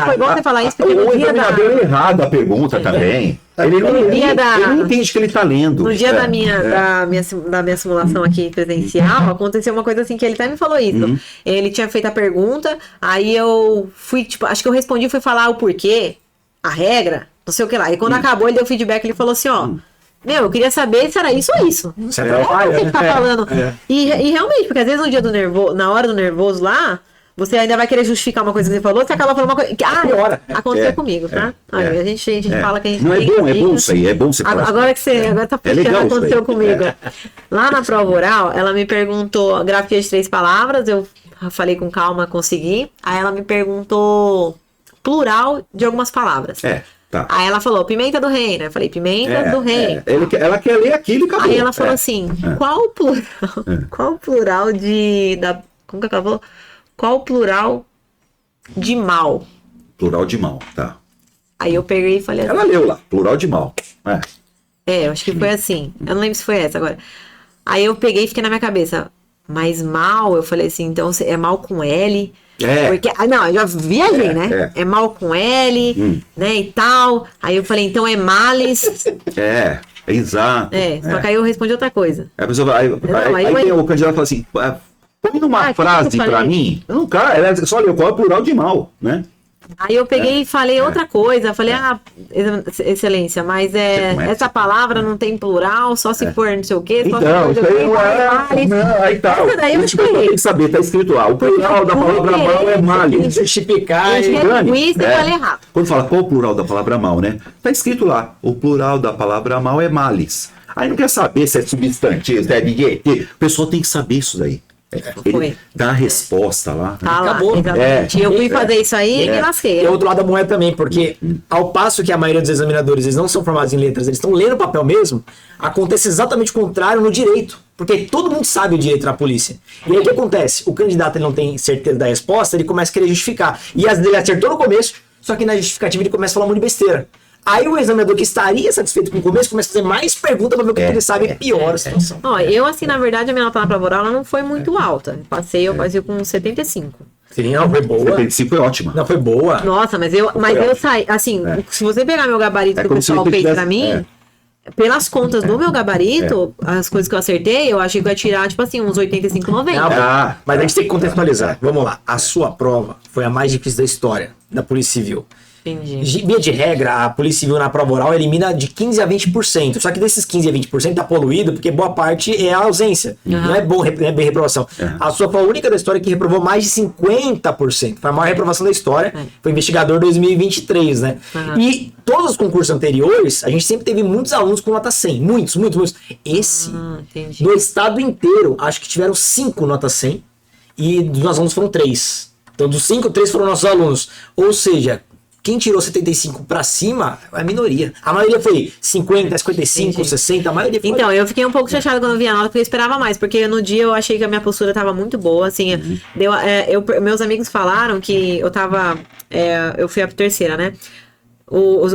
Foi bom você falar isso, porque O examinador é errado a pergunta também. Ele não entende que ele tá lendo. No dia da minha simulação aqui presencial, aconteceu uma coisa assim que ele até me falou isso. Ele tinha feito a pergunta, aí eu fui, tipo, acho que eu respondi, fui falar o porquê, a regra, não sei o que lá. E quando acabou, ele deu feedback, ele falou assim, ó... eu queria saber se era isso ou isso. Você tá falando. E realmente, porque às vezes no dia do nervoso, na hora do nervoso lá, você ainda vai querer justificar uma coisa que você falou, você acaba falando uma coisa. Aconteceu comigo, tá? A gente fala que a gente não tem é bom isso aí, é bom você falar. Agora que você agora tá puxando, aconteceu comigo. Lá na prova oral, ela me perguntou grafia de 3 palavras, eu falei com calma, consegui. Aí ela me perguntou plural de algumas palavras. Tá. Aí ela falou, pimenta do reino. Eu falei, pimenta do reino. Ela quer ler aquilo e acabou. Aí ela falou assim, qual o plural? Qual o plural como que ela falou? Qual o plural de mal? Plural de mal, tá. Aí eu peguei e falei assim. Ela leu lá, plural de mal. Eu acho que foi assim. Eu não lembro se foi essa agora. Aí eu peguei e fiquei na minha cabeça. Mas mal, eu falei assim, então é mal com L. Porque, não, eu já viajei, né? É mal com L, né, e tal. Aí eu falei, então é males. Exato. Só que aí eu respondi outra coisa. A pessoa, aí tem o candidato fala assim, põe numa frase pra mim. Não, cara, ela só leu qual é o plural de mal, né? Aí eu peguei e falei outra coisa. Falei, excelência, mas essa palavra não tem plural, só se for não sei o quê. Então, isso aí não é. Não, aí tá. Daí eu tem que saber, tá escrito lá. O plural da palavra mal é males. Justificar e falei errado. Quando fala qual o plural da palavra mal, né? Tá escrito lá. O plural da palavra mal é males. Aí não quer saber se é substantivo, se é adjetivo. O pessoal tem que saber isso daí. Ele dá a resposta lá. Tá lá, acabou. Exatamente. Eu fui fazer isso aí e me lasquei. E o outro lado da moeda também, porque ao passo que a maioria dos examinadores eles não são formados em letras, eles estão lendo papel mesmo, acontece exatamente o contrário no direito. Porque todo mundo sabe o direito da polícia. E aí o que acontece? O candidato ele não tem certeza da resposta, ele começa a querer justificar. E às vezes ele acertou no começo, só que na justificativa ele começa a falar um monte de besteira. Aí o examinador que estaria satisfeito com o começo começa a fazer mais perguntas para ver o que ele sabe e piora a situação. Eu, assim, na verdade, a minha nota na prova oral ela não foi muito alta. Eu passei com 75. Sim, não, foi boa. 75 foi ótima. Não, foi boa. Nossa, mas eu saí, assim, se você pegar meu gabarito que o pessoal fez pra mim, pelas contas do meu gabarito, as coisas que eu acertei, eu achei que eu ia tirar, tipo assim, uns 85, 90. Mas a gente tem que contextualizar. Vamos lá. A sua prova foi a mais difícil da história da Polícia Civil. Entendi. Via de regra, a Polícia Civil na prova oral elimina de 15% a 20%. Só que desses 15% a 20% tá poluído, porque boa parte é a ausência. Não é bom, não é bem reprovação. A sua foi a única da história que reprovou mais de 50%. Foi a maior reprovação da história. Foi investigador 2023, né? E todos os concursos anteriores, a gente sempre teve muitos alunos com nota 100. Muitos. Esse, no estado inteiro, acho que tiveram 5 nota 100. E dos nossos alunos foram 3. Então, dos 5, 3 foram nossos alunos. Ou seja, quem tirou 75 pra cima é a minoria. A maioria foi 50, 55, 60, a maioria foi... Então, eu fiquei um pouco chateada quando eu vi a nota, porque eu esperava mais, porque no dia eu achei que a minha postura tava muito boa, assim, meus amigos falaram que eu tava, eu fui a terceira, né?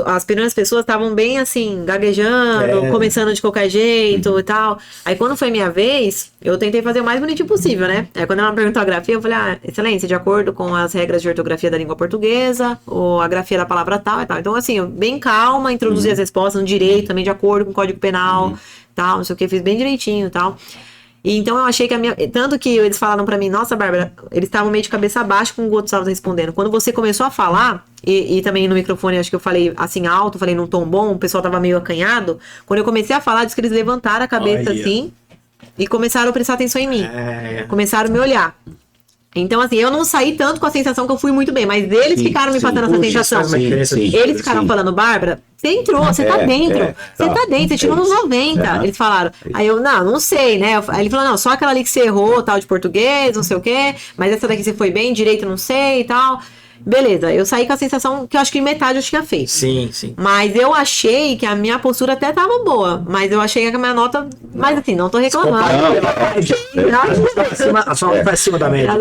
As primeiras pessoas estavam bem assim, gaguejando, começando de qualquer jeito e tal. Aí quando foi minha vez, eu tentei fazer o mais bonitinho possível, né? Aí quando ela me perguntou a grafia, eu falei, excelência, de acordo com as regras de ortografia da língua portuguesa, ou a grafia da palavra tal e tal. Então, assim, eu bem calma, introduzi as respostas no direito, também de acordo com o Código Penal, tal, não sei o que, fiz bem direitinho e tal. E então eu achei que tanto que eles falaram pra mim, nossa, Bárbara, eles estavam meio de cabeça abaixo com o outro estava respondendo. Quando você começou a falar, e também no microfone, acho que eu falei assim alto, falei num tom bom, o pessoal tava meio acanhado. Quando eu comecei a falar, disse que eles levantaram a cabeça assim e começaram a prestar atenção em mim. Começaram a me olhar. Então, assim, eu não saí tanto com a sensação que eu fui muito bem, mas eles ficaram me passando essa sensação. Eles ficaram falando, Bárbara, você entrou, você tá dentro. Você tá dentro, você tirou nos 90. Eles falaram. Aí eu, não sei, né? Aí ele falou, não, só aquela ali que você errou, tal, de português, não sei o quê, mas essa daqui você foi bem, direito não sei e tal. Beleza, eu saí com a sensação que eu acho que metade eu tinha feito. Sim. Mas eu achei que a minha postura até tava boa. Mas eu achei que a minha nota... Mas assim, não tô reclamando. A sua nota vai acima da média.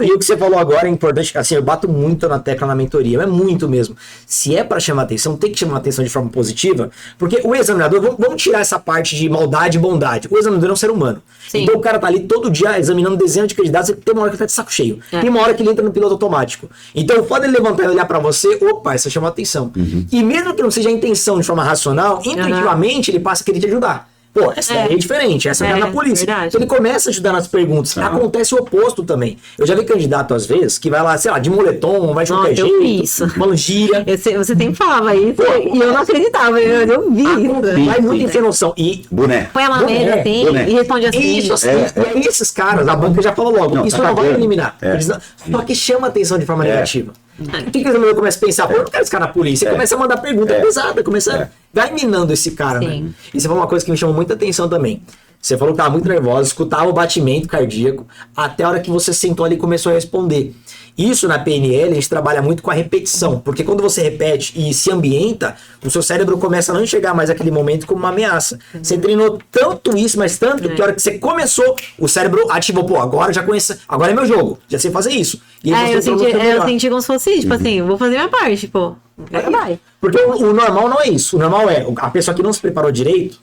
E o que você falou agora é importante. Assim, eu bato muito na tecla na mentoria. É muito mesmo. Se é pra chamar atenção, tem que chamar atenção de forma positiva. Porque o examinador... Vamos tirar essa parte de maldade e bondade. O examinador é um ser humano. Sim. Então o cara tá ali todo dia examinando dezenas de candidatos. E tem uma hora que ele tá de saco cheio. Tem uma hora que ele entra no piloto automático. Então pode ele levantar e olhar pra você, opa, isso chamou atenção. E mesmo que não seja a intenção de forma racional, intuitivamente ele passa a querer te ajudar. Pô, essa é diferente, essa é na polícia. Verdade. Então ele começa a ajudar nas perguntas. Acontece o oposto também. Eu já vi candidato, às vezes, que vai lá, sei lá, de moletom, vai de qualquer jeito, falando gíria. Você sempre falava isso e eu não acreditava, eu vi isso. Mas não tem sem noção. E boné. Põe a lameda assim e responde assim. Isso, assim. E aí esses caras, a banca já falou logo, isso não vai eliminar. Só que chama atenção de forma negativa. O que o examinador começa a pensar? Pô, eu não quero esse cara na polícia. Começa a mandar pergunta pesada, vai minando esse cara, né? Isso é uma coisa que me chamou muita atenção também. Você falou que estava muito nervosa, escutava o batimento cardíaco, até a hora que você sentou ali e começou a responder. Isso na PNL a gente trabalha muito com a repetição, porque quando você repete e se ambienta, o seu cérebro começa a não enxergar mais aquele momento como uma ameaça. Você treinou tanto isso, mas tanto que a hora que você começou, o cérebro ativou, pô, agora já conheço, agora é meu jogo, já sei fazer isso. E aí eu senti como se fosse isso, tipo assim, vou fazer minha parte, pô. Vai. Porque o normal não é isso, o normal é a pessoa que não se preparou direito,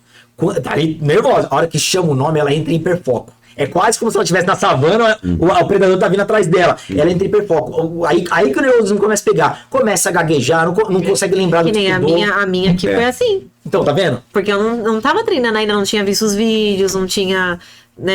tá ali nervosa, a hora que chama o nome, ela entra em hiperfoco. É quase como se ela estivesse na savana, o predador tá vindo atrás dela. Ela entra em hiperfoco. Aí que o nervosismo começa a pegar. Começa a gaguejar, não consegue lembrar do que nem a minha aqui foi assim. Então, tá vendo? Porque eu não tava treinando ainda, não tinha visto os vídeos, não tinha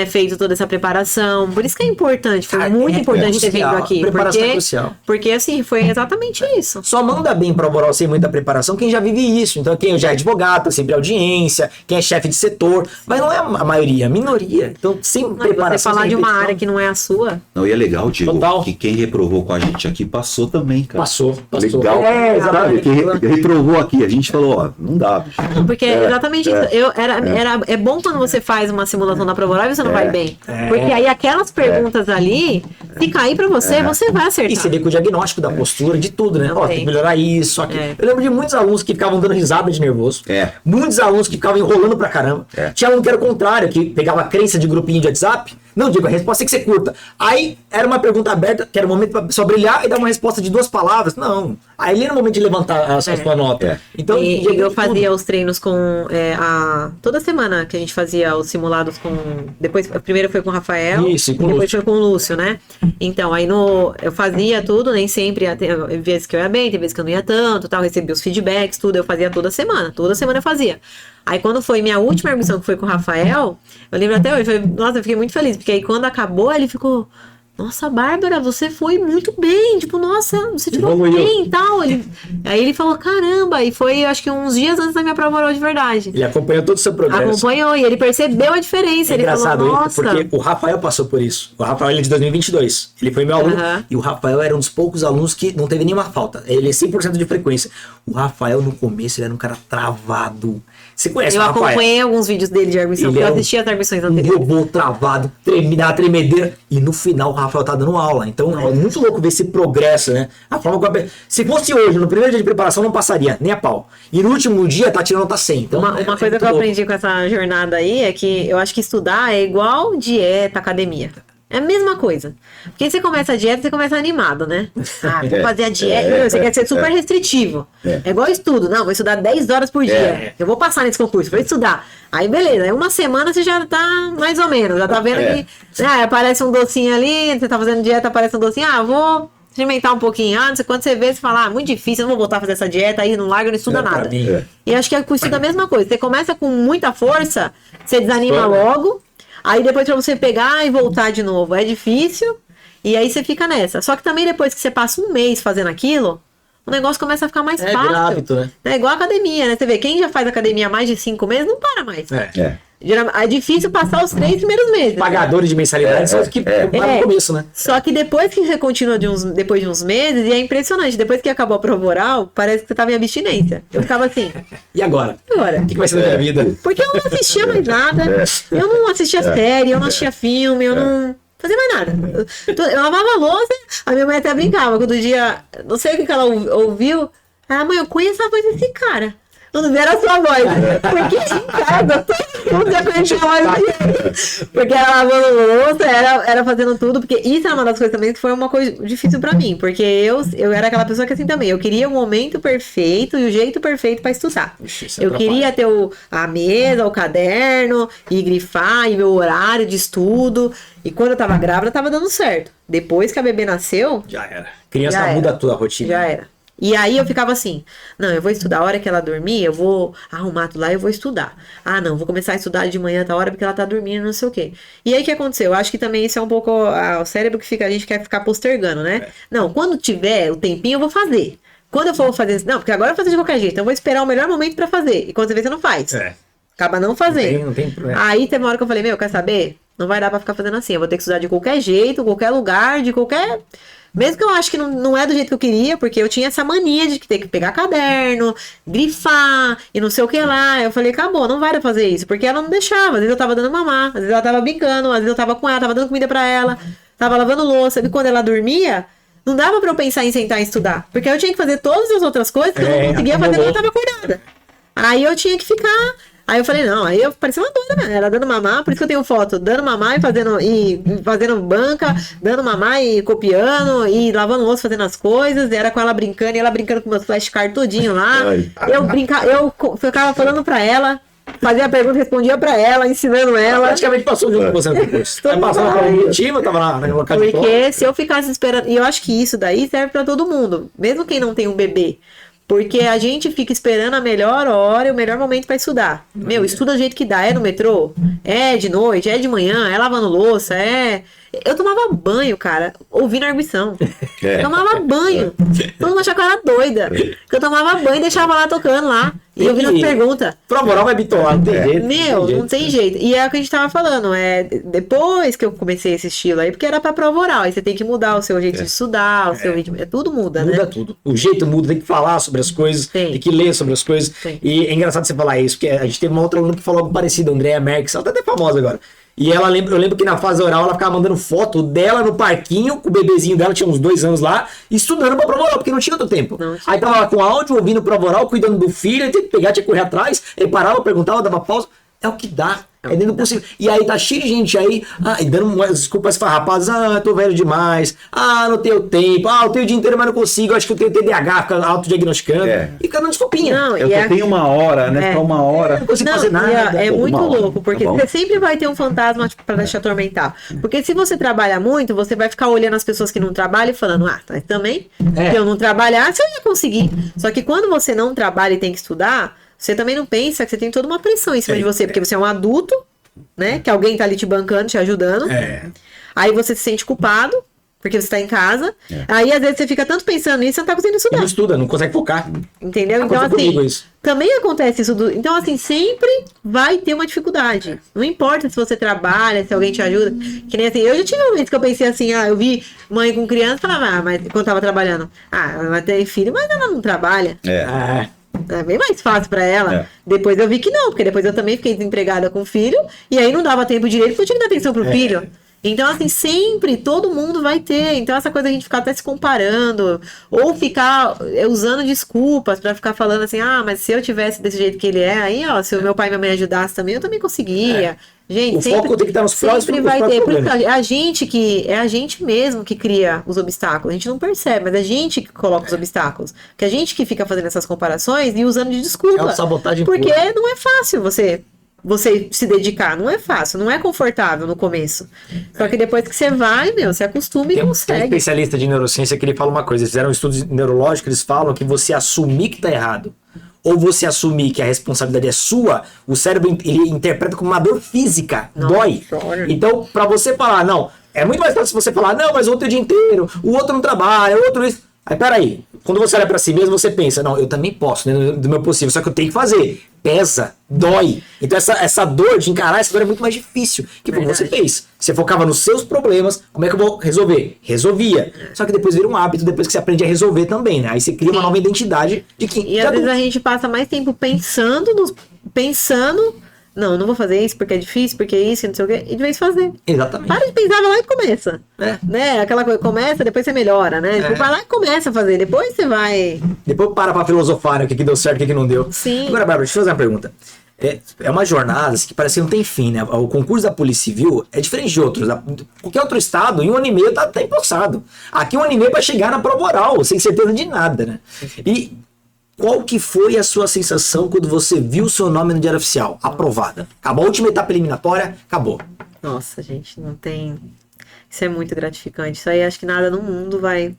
feito toda essa preparação. Por isso que é importante, foi muito importante ter vindo aqui. Preparação é crucial. Porque, assim, foi exatamente isso. Só manda bem prova oral sem muita preparação quem já vive isso. Então, quem já é advogado, tá sempre audiência, quem é chefe de setor. Mas não é a maioria, a minoria. Então, sem preparação. Você falar de uma área que não é a sua. Não, e é legal, Diego, Total. que quem reprovou com a gente aqui passou também, cara. Passou. Legal. Sabe? Quem reprovou aqui, a gente falou, ó, não dá, bicho. Não, porque é exatamente isso. É bom quando você faz uma simulação da prova oral e você não vai bem. Porque aí aquelas perguntas ali, se cair pra você, você vai acertar. E você vê com o diagnóstico da postura, de tudo, né? Ó, tem que melhorar isso, aqui. Eu lembro de muitos alunos que ficavam dando risada de nervoso. Muitos alunos que ficavam enrolando pra caramba. Tinha aluno que era o contrário, que pegava a crença de grupinho de WhatsApp. Não, Diego, a resposta tem que ser curta. Aí era uma pergunta aberta, que era o momento pra pessoa brilhar e dar uma resposta de 2 palavras. Não. Aí era o momento de levantar a sua nota. Então, eu fazia os treinos com toda semana que a gente fazia os simulados com. Depois, primeiro foi com o Rafael. Isso, e com depois Lúcio. foi com o Lúcio, né? Então, aí eu fazia tudo, nem sempre. Tem vezes que eu ia bem, tem vezes que eu não ia tanto, tal. Recebia os feedbacks, tudo. Eu fazia toda semana. Toda semana eu fazia. Aí quando foi minha última admissão, que foi com o Rafael, eu lembro até hoje, nossa, eu fiquei muito feliz, porque aí quando acabou, ele ficou, nossa, Bárbara, você foi muito bem, tipo, nossa, você tirou bem e tal. Aí ele falou, caramba, e foi, acho que uns dias antes da minha prova oral de verdade. Ele acompanhou todo o seu progresso. Acompanhou, e ele percebeu a diferença. É ele engraçado, falou, nossa. porque o Rafael passou por isso. O Rafael ele é de 2022. Ele foi meu aluno. E o Rafael era um dos poucos alunos que não teve nenhuma falta. Ele é 100% de frequência. O Rafael, no começo, ele era um cara travado. Você conhece o Rafael? Eu acompanhei alguns vídeos dele de admissão, porque eu assisti as admissões anteriores. Um robô travado, dava tremedeira. E no final, o Rafael tá dando aula. Então, é muito louco ver esse progresso, né? A forma como... Se fosse hoje, no primeiro dia de preparação, não passaria nem a pau. E no último dia, tá tirando nota 100. Então, uma coisa que eu aprendi com essa jornada aí é que eu acho que estudar é igual dieta, academia. É a mesma coisa. Porque você começa a dieta, você começa animado, né? Vou fazer a dieta. Você quer ser super restritivo. É igual estudo. Não, vou estudar 10 horas por dia. Eu vou passar nesse concurso, vou estudar. Aí, beleza. Aí uma semana você já tá mais ou menos. Já tá vendo que aparece um docinho ali, você tá fazendo dieta, aparece um docinho. Vou experimentar um pouquinho. Não sei quando você vê, você fala, muito difícil, eu não vou voltar a fazer essa dieta, aí não larga, não estuda nada. E acho que com isso é a mesma coisa. Você começa com muita força, você desanima logo. Aí depois pra você pegar e voltar de novo é difícil, e aí você fica nessa. Só que também depois que você passa um mês fazendo aquilo, o negócio começa a ficar mais fácil. É hábito, né? É igual a academia, né? Você vê, quem já faz academia há mais de 5 meses não para mais. É difícil passar os 3 primeiros meses. Pagadores de mensalidade são os que param no começo, né? Só que depois que você continua depois de uns meses, e é impressionante, depois que acabou a prova oral, parece que você tava em abstinência. Eu ficava assim. E agora? O que vai ser da minha vida? Porque eu não assistia mais nada, eu não assistia série, eu não assistia filme, eu não fazia mais nada. Eu lavava a louça, a minha mãe até brincava, quando dia, não sei o que ela ouviu, mãe, eu conheço a voz desse cara. Não era a sua voz. Porque em casa, todo mundo já conhecia a voz dele. Porque era lavando louça, era fazendo tudo. Porque isso é uma das coisas também que foi uma coisa difícil pra mim. Porque eu era aquela pessoa que assim também. Eu queria o momento perfeito e o jeito perfeito pra estudar. Eu queria ter a mesa, o caderno, e grifar, e meu horário de estudo. E quando eu tava grávida, tava dando certo. Depois que a bebê nasceu... Já era. Criança muda toda a rotina. Já era. E aí eu ficava assim, não, eu vou estudar a hora que ela dormir, eu vou arrumar tudo lá e eu vou estudar. Não, vou começar a estudar de manhã da hora porque ela tá dormindo, não sei o quê. E aí o que aconteceu? Eu acho que também isso é um pouco o cérebro que a gente quer ficar postergando, né? Não, quando tiver o tempinho eu vou fazer. Quando eu for fazer, não, porque agora eu vou fazer de qualquer jeito, eu vou esperar o melhor momento pra fazer. E quando você vê, você não faz. Acaba não fazendo. Não tem problema. Aí tem uma hora que eu falei, quer saber? Não vai dar pra ficar fazendo assim, eu vou ter que estudar de qualquer jeito, qualquer lugar, de qualquer Mesmo que eu acho que não é do jeito que eu queria, porque eu tinha essa mania de ter que pegar caderno, grifar e não sei o que lá. Eu falei, acabou, não vai dar pra fazer isso. Porque ela não deixava. Às vezes eu tava dando mamar, às vezes ela tava brincando, às vezes eu tava com ela, tava dando comida pra ela, tava lavando louça. E quando ela dormia, não dava pra eu pensar em sentar e estudar. Porque eu tinha que fazer todas as outras coisas que eu não conseguia fazer quando eu tava acordada. Aí eu tinha que ficar. Aí eu falei, não, aí eu parecia uma doida, né? Ela dando mamar, por isso que eu tenho foto, dando mamar e fazendo banca, dando mamar e copiando, e lavando louça, fazendo as coisas, e era com ela brincando, e ela brincando com meus flashcards todinho lá. Eu ficava falando pra ela, fazia a pergunta, respondia pra ela, ensinando ela. Praticamente passou junto com você no curso. Aí passava para o objetivo, eu tava lá na local de prova. Porque se eu ficasse esperando, e eu acho que isso daí serve pra todo mundo, mesmo quem não tem um bebê. Porque a gente fica esperando a melhor hora e o melhor momento pra estudar. Meu, estuda do jeito que dá. É no metrô? É de noite? É de manhã? É lavando louça? É... Eu tomava banho, cara, ouvindo arguição. Eu tomava banho. Todo mundo achava que eu era doida. Eu tomava banho e deixava lá tocando lá. E ouvindo as perguntas. Prova oral vai bitolar, não tem jeito. Meu, não tem jeito. E é o que a gente tava falando. Depois que eu comecei esse estilo aí, porque era pra prova oral. Aí você tem que mudar o seu jeito de estudar, o seu ritmo. Tudo muda, né? Muda tudo. O jeito muda, tem que falar sobre as coisas, tem que ler sobre as coisas. E é engraçado você falar isso, porque a gente teve uma outra aluna que falou algo parecido, a Andrea Merckx, ela tá até famosa agora. E eu lembro que na fase oral ela ficava mandando foto dela no parquinho, com o bebezinho dela, tinha uns 2 anos lá, estudando pra prova oral, porque não tinha outro tempo. Aí tava lá com áudio, ouvindo prova oral, cuidando do filho, aí tinha que pegar, tinha que correr atrás, aí parava, perguntava, dava pausa. É o que dá. É dentro do possível. E aí tá cheio de gente aí, e dando umas desculpas farrapadas, eu tô velho demais, não tenho tempo, eu tenho o dia inteiro, mas não consigo, acho que eu tenho TDAH, fica autodiagnosticando. E cada desculpinha. Não, eu só tenho uma hora, né? Só uma hora. Não consigo fazer nada. É muito louco, porque você sempre vai ter um fantasma pra te atormentar. Porque se você trabalha muito, você vai ficar olhando as pessoas que não trabalham e falando, também, se eu não trabalhar, você ia conseguir. Só que quando você não trabalha e tem que estudar, você também não pensa que você tem toda uma pressão em cima de você, porque você é um adulto, né? Que alguém tá ali te bancando, te ajudando. Aí você se sente culpado, porque você tá em casa. Aí, às vezes, você fica tanto pensando nisso, você não tá conseguindo estudar. Não estuda, não consegue focar. Entendeu? Então, assim, também acontece isso. Então, assim, sempre vai ter uma dificuldade. Não importa se você trabalha, se alguém te ajuda. Que nem assim, eu já tive momentos que eu pensei assim, eu vi mãe com criança e falava, mas quando tava trabalhando, ela tem filho, mas ela não trabalha. É bem mais fácil pra ela. Depois eu vi que não, porque depois eu também fiquei desempregada com filho, e aí não dava tempo direito, porque eu tinha que dar atenção pro filho. Então, assim, sempre, todo mundo vai ter. Então, essa coisa da gente ficar até se comparando, ou ficar usando desculpas pra ficar falando assim, mas se eu tivesse desse jeito que ele é, aí, se o meu pai e minha mãe ajudassem também, eu também conseguia. Gente, o foco tem que estar nos próximos. Sempre vai ter. Porque é a gente mesmo que cria os obstáculos. A gente não percebe, mas é a gente que coloca os obstáculos. Que a gente que fica fazendo essas comparações e usando de desculpa. Sabotagem porque não é fácil você se dedicar, não é fácil, não é confortável no começo. Só que depois que você vai, você acostuma e consegue. Tem um especialista de neurociência que ele fala uma coisa, eles fizeram um estudo neurológico, eles falam que você assumir que tá errado, ou você assumir que a responsabilidade é sua, o cérebro ele interpreta como uma dor física, dói. Então, pra você falar, não, é muito mais fácil você falar, não, mas o outro o dia inteiro, o outro não trabalha, o outro isso. Aí, peraí, quando você olha pra si mesmo, você pensa, não, eu também posso, né, do meu possível, só que eu tenho que fazer. Pesa, dói. Então essa dor de encarar essa dor é muito mais difícil. Que foi o que você fez. Você focava nos seus problemas, como é que eu vou resolver? Resolvia. Só que depois vira um hábito, depois que você aprende a resolver também, né? Aí você cria uma nova identidade de que... E às vezes a gente passa mais tempo pensando, não vou fazer isso porque é difícil, porque é isso, não sei o quê, e de vez fazer. Exatamente. Para de pensar, vai lá e começa. Né? Aquela coisa, começa, depois você melhora, né? Vai lá e começa a fazer, depois você vai... Depois para filosofar, né? O que deu certo, o que não deu. Sim. Agora, Bárbara, deixa eu fazer uma pergunta. É uma jornada assim, que parece que não tem fim, né? O concurso da Polícia Civil é diferente de outros. Qualquer outro estado, em 1 ano e meio, tá empossado. Aqui 1 ano e meio para chegar na prova oral, sem certeza de nada, né? E... qual que foi a sua sensação quando você viu o seu nome no Diário Oficial? Aprovada. Acabou a última etapa eliminatória, acabou. Nossa, gente, não tem... Isso é muito gratificante. Isso aí acho que nada no mundo vai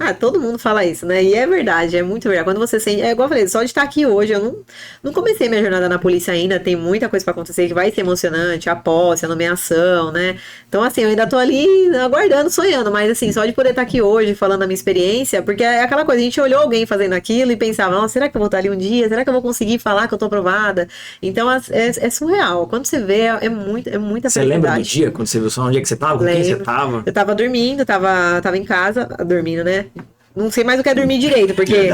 Ah, todo mundo fala isso, né? E é verdade, é muito verdade. Quando você sente. É igual eu falei, só de estar aqui hoje, eu não comecei minha jornada na polícia ainda, tem muita coisa pra acontecer que vai ser emocionante, a posse, a nomeação, né? Então, assim, eu ainda tô ali aguardando, sonhando, mas assim, só de poder estar aqui hoje falando da minha experiência, porque é aquela coisa, a gente olhou alguém fazendo aquilo e pensava, nossa, será que eu vou estar ali um dia? Será que eu vou conseguir falar que eu tô aprovada? Então, é surreal. Quando você vê, é muita Você lembra do dia, quando você viu só onde é que você tava? Com quem você tava? Eu tava dormindo, tava em casa, dormindo, né? Não sei mais o que é dormir direito, porque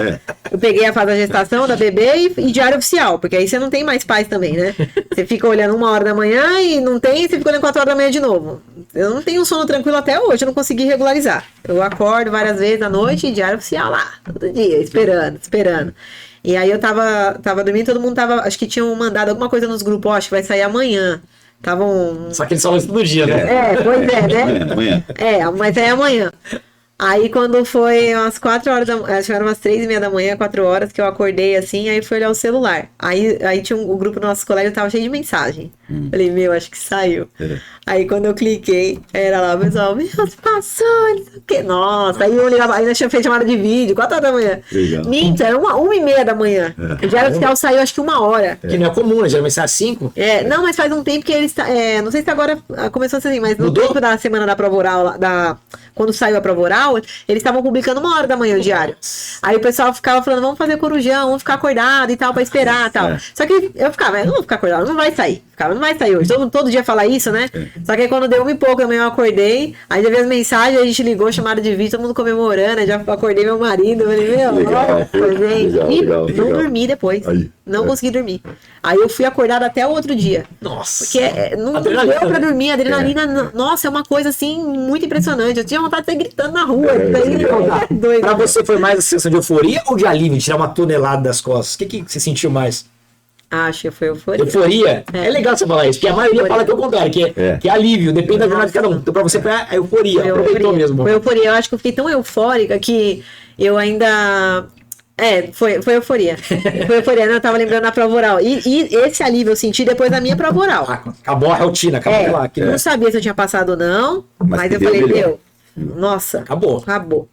eu peguei a fase da gestação da bebê e diário oficial, porque aí você não tem mais paz também, né? Você fica olhando 1h da manhã e não tem, você fica olhando 4h da manhã de novo. Eu não tenho um sono tranquilo até hoje, eu não consegui regularizar. Eu acordo várias vezes à noite e diário oficial lá, todo dia, esperando. E aí eu tava dormindo, todo mundo tava, acho que tinham mandado alguma coisa nos grupos, ó, acho que vai sair amanhã. Só que eles falam isso todo dia, né? Pois é, né? Amanhã. Mas é amanhã. Aí quando foi umas 4h da manhã, acho que eram umas 3h30 da manhã, 4h, que eu acordei assim, aí fui olhar o celular. Aí tinha o grupo do nosso colégio, tava cheio de mensagem. Falei, acho que saiu. Aí quando eu cliquei, era lá o pessoal, se passou, não sei o quê. Nossa, aí eu ligava, ainda tinha feito chamada de vídeo, 4h da manhã. Minta, era 1h30 da manhã. O diário oficial saiu acho que 1h. Que não é comum, né? Geralmente sai às 5. Não, mas faz um tempo que eles, não sei se agora começou assim, mas no Mudou? tempo da semana da prova oral, quando saiu a prova oral, eles estavam publicando 1h da manhã o diário. Aí o pessoal ficava falando, vamos fazer corujão, vamos ficar acordado e tal, pra esperar e tal. Só que eu ficava, eu não vou ficar acordado, não vai sair. Não vai sair hoje. Todo dia fala isso, né? Só que aí quando deu 1h pouco da manhã eu acordei, aí já vi as mensagens, a gente ligou, chamada de vídeo, todo mundo comemorando, aí já acordei meu marido, eu falei, legal. Não dormi depois. Aí. Não consegui dormir. Aí eu fui acordada até o outro dia. Nossa. Porque não deu pra dormir, a adrenalina, nossa, é uma coisa assim muito impressionante. Eu tinha vontade de sair gritando na rua. É doido. Pra você foi mais a sensação de euforia ou de alívio, de tirar uma tonelada das costas? O que você sentiu mais? Acho que foi euforia. Euforia? É legal você falar isso, porque a maioria fala que é o contrário, que é alívio, depende da jornada de cada um. Então pra você foi a euforia, aproveitou mesmo. Foi euforia, eu acho que eu fiquei tão eufórica que eu ainda... foi euforia. Foi euforia, né? Eu tava lembrando da prova oral. E esse alívio eu senti depois da minha prova oral. Acabou a rotina, acabou lá. Não sabia se eu tinha passado ou não, mas eu falei, nossa, acabou.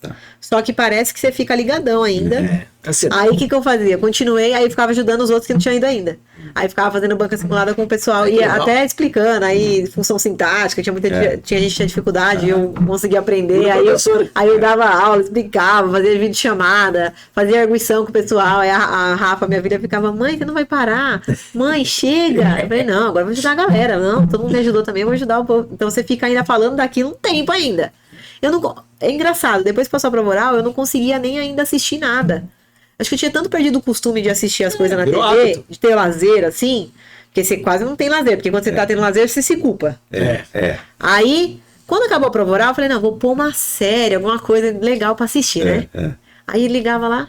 Tá. Só que parece que você fica ligadão ainda. Aí o que eu fazia? Continuei, aí ficava ajudando os outros que não tinham ido ainda. Aí ficava fazendo banca simulada com o pessoal e até explicando aí função sintática, tinha gente que tinha dificuldade, eu conseguia aprender. Aí eu dava aula, explicava, fazia videochamada, fazia arguição com o pessoal. Aí a Rafa, minha filha, ficava, mãe, você não vai parar? Mãe, chega! Eu falei, não, agora eu vou ajudar a galera. Não, todo mundo me ajudou também, eu vou ajudar o povo. Então você fica ainda falando daquilo um tempo ainda. É engraçado, depois que passou a prova oral, eu não conseguia nem ainda assistir nada. Acho que eu tinha tanto perdido o costume de assistir as coisas na TV, hábito. De ter lazer, assim, porque você quase não tem lazer, porque quando você tá tendo lazer, você se culpa. Aí, quando acabou a prova oral, eu falei, não, vou pôr uma série, alguma coisa legal pra assistir, né? Aí ele ligava lá,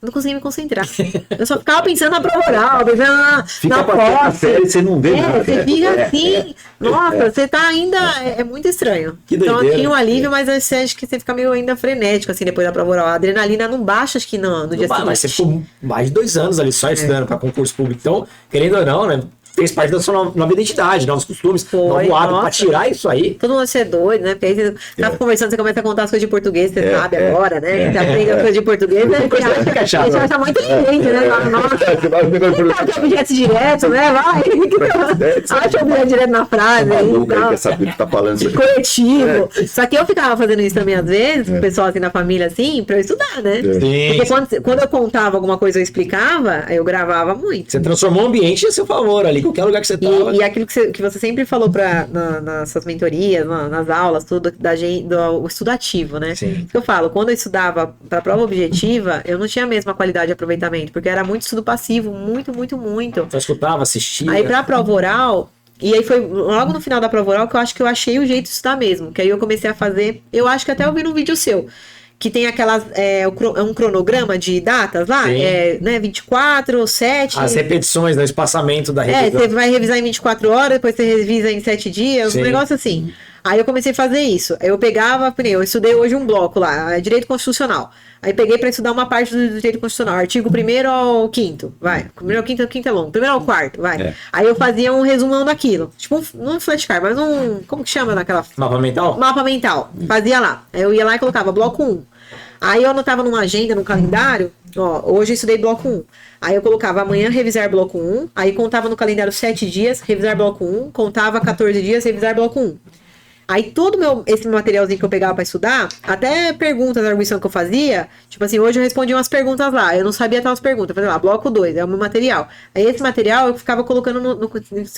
eu não conseguia me concentrar. Eu só ficava pensando na prova oral, pensando na posse. Série, você não vê nada. Você fica assim, nossa, você tá ainda, é muito estranho. Então aqui um alívio, mas você acha que você fica meio ainda frenético, assim, depois da prova oral. A adrenalina não baixa, acho que no dia seguinte. Mas você ficou mais de 2 anos ali só estudando pra concurso público, então, querendo ou não, né? Fez parte da sua nova identidade, novos costumes, novo hábito, pra tirar isso aí. Todo mundo é doido, né? Porque aí você tá conversando, você começa a contar as coisas de português, você sabe agora, né? Você aprende as coisas de português, né? Você acha muito inteligente, né? Nossa, que objeto direto, né? Vai. Acha objeto direto na frase. Quer saber o que tá falando isso aqui. Coletivo. Só que eu ficava fazendo isso também às vezes, com o pessoal assim na família, assim, pra eu estudar, né? Porque quando eu contava alguma coisa, eu explicava, eu gravava muito. Você transformou o ambiente a seu favor ali. Qualquer lugar que você tava. E aquilo que você sempre falou nas suas mentorias, nas aulas, tudo, do estudo ativo, né? Sim. Isso que eu falo, quando eu estudava para prova objetiva, eu não tinha a mesma qualidade de aproveitamento, porque era muito estudo passivo, muito. Só escutava, assistia. Aí pra prova oral, e aí foi logo no final da prova oral que eu acho que eu achei o jeito de estudar mesmo, que aí eu comecei a fazer, eu acho que até eu vi num vídeo seu, que tem aquelas, um cronograma de datas lá, né, 24, 7... As repetições, né, o espaçamento da revisão. Você vai revisar em 24 horas, depois você revisa em 7 dias, um negócio assim. Aí eu comecei a fazer isso. Eu pegava, eu estudei hoje um bloco lá, Direito Constitucional. Aí peguei para estudar uma parte do Direito Constitucional, artigo 1º ao 5º, vai. 1º ao 5º, o 5º é longo, 1º ao 4º, vai. Aí eu fazia um resumão daquilo. Tipo, não um flashcard, mas como que chama naquela... Mapa mental? Mapa mental. Fazia lá. Aí eu ia lá e colocava bloco 1. Aí eu anotava numa agenda, num calendário, ó, hoje eu estudei bloco 1. Aí eu colocava amanhã revisar bloco 1, aí contava no calendário 7 dias, revisar bloco 1, contava 14 dias, revisar bloco 1. Aí todo esse materialzinho que eu pegava pra estudar, até perguntas, arguição que eu fazia, tipo assim, hoje eu respondi umas perguntas lá, eu não sabia tal as perguntas, eu falei lá, bloco 2, é o meu material. Aí esse material eu ficava colocando no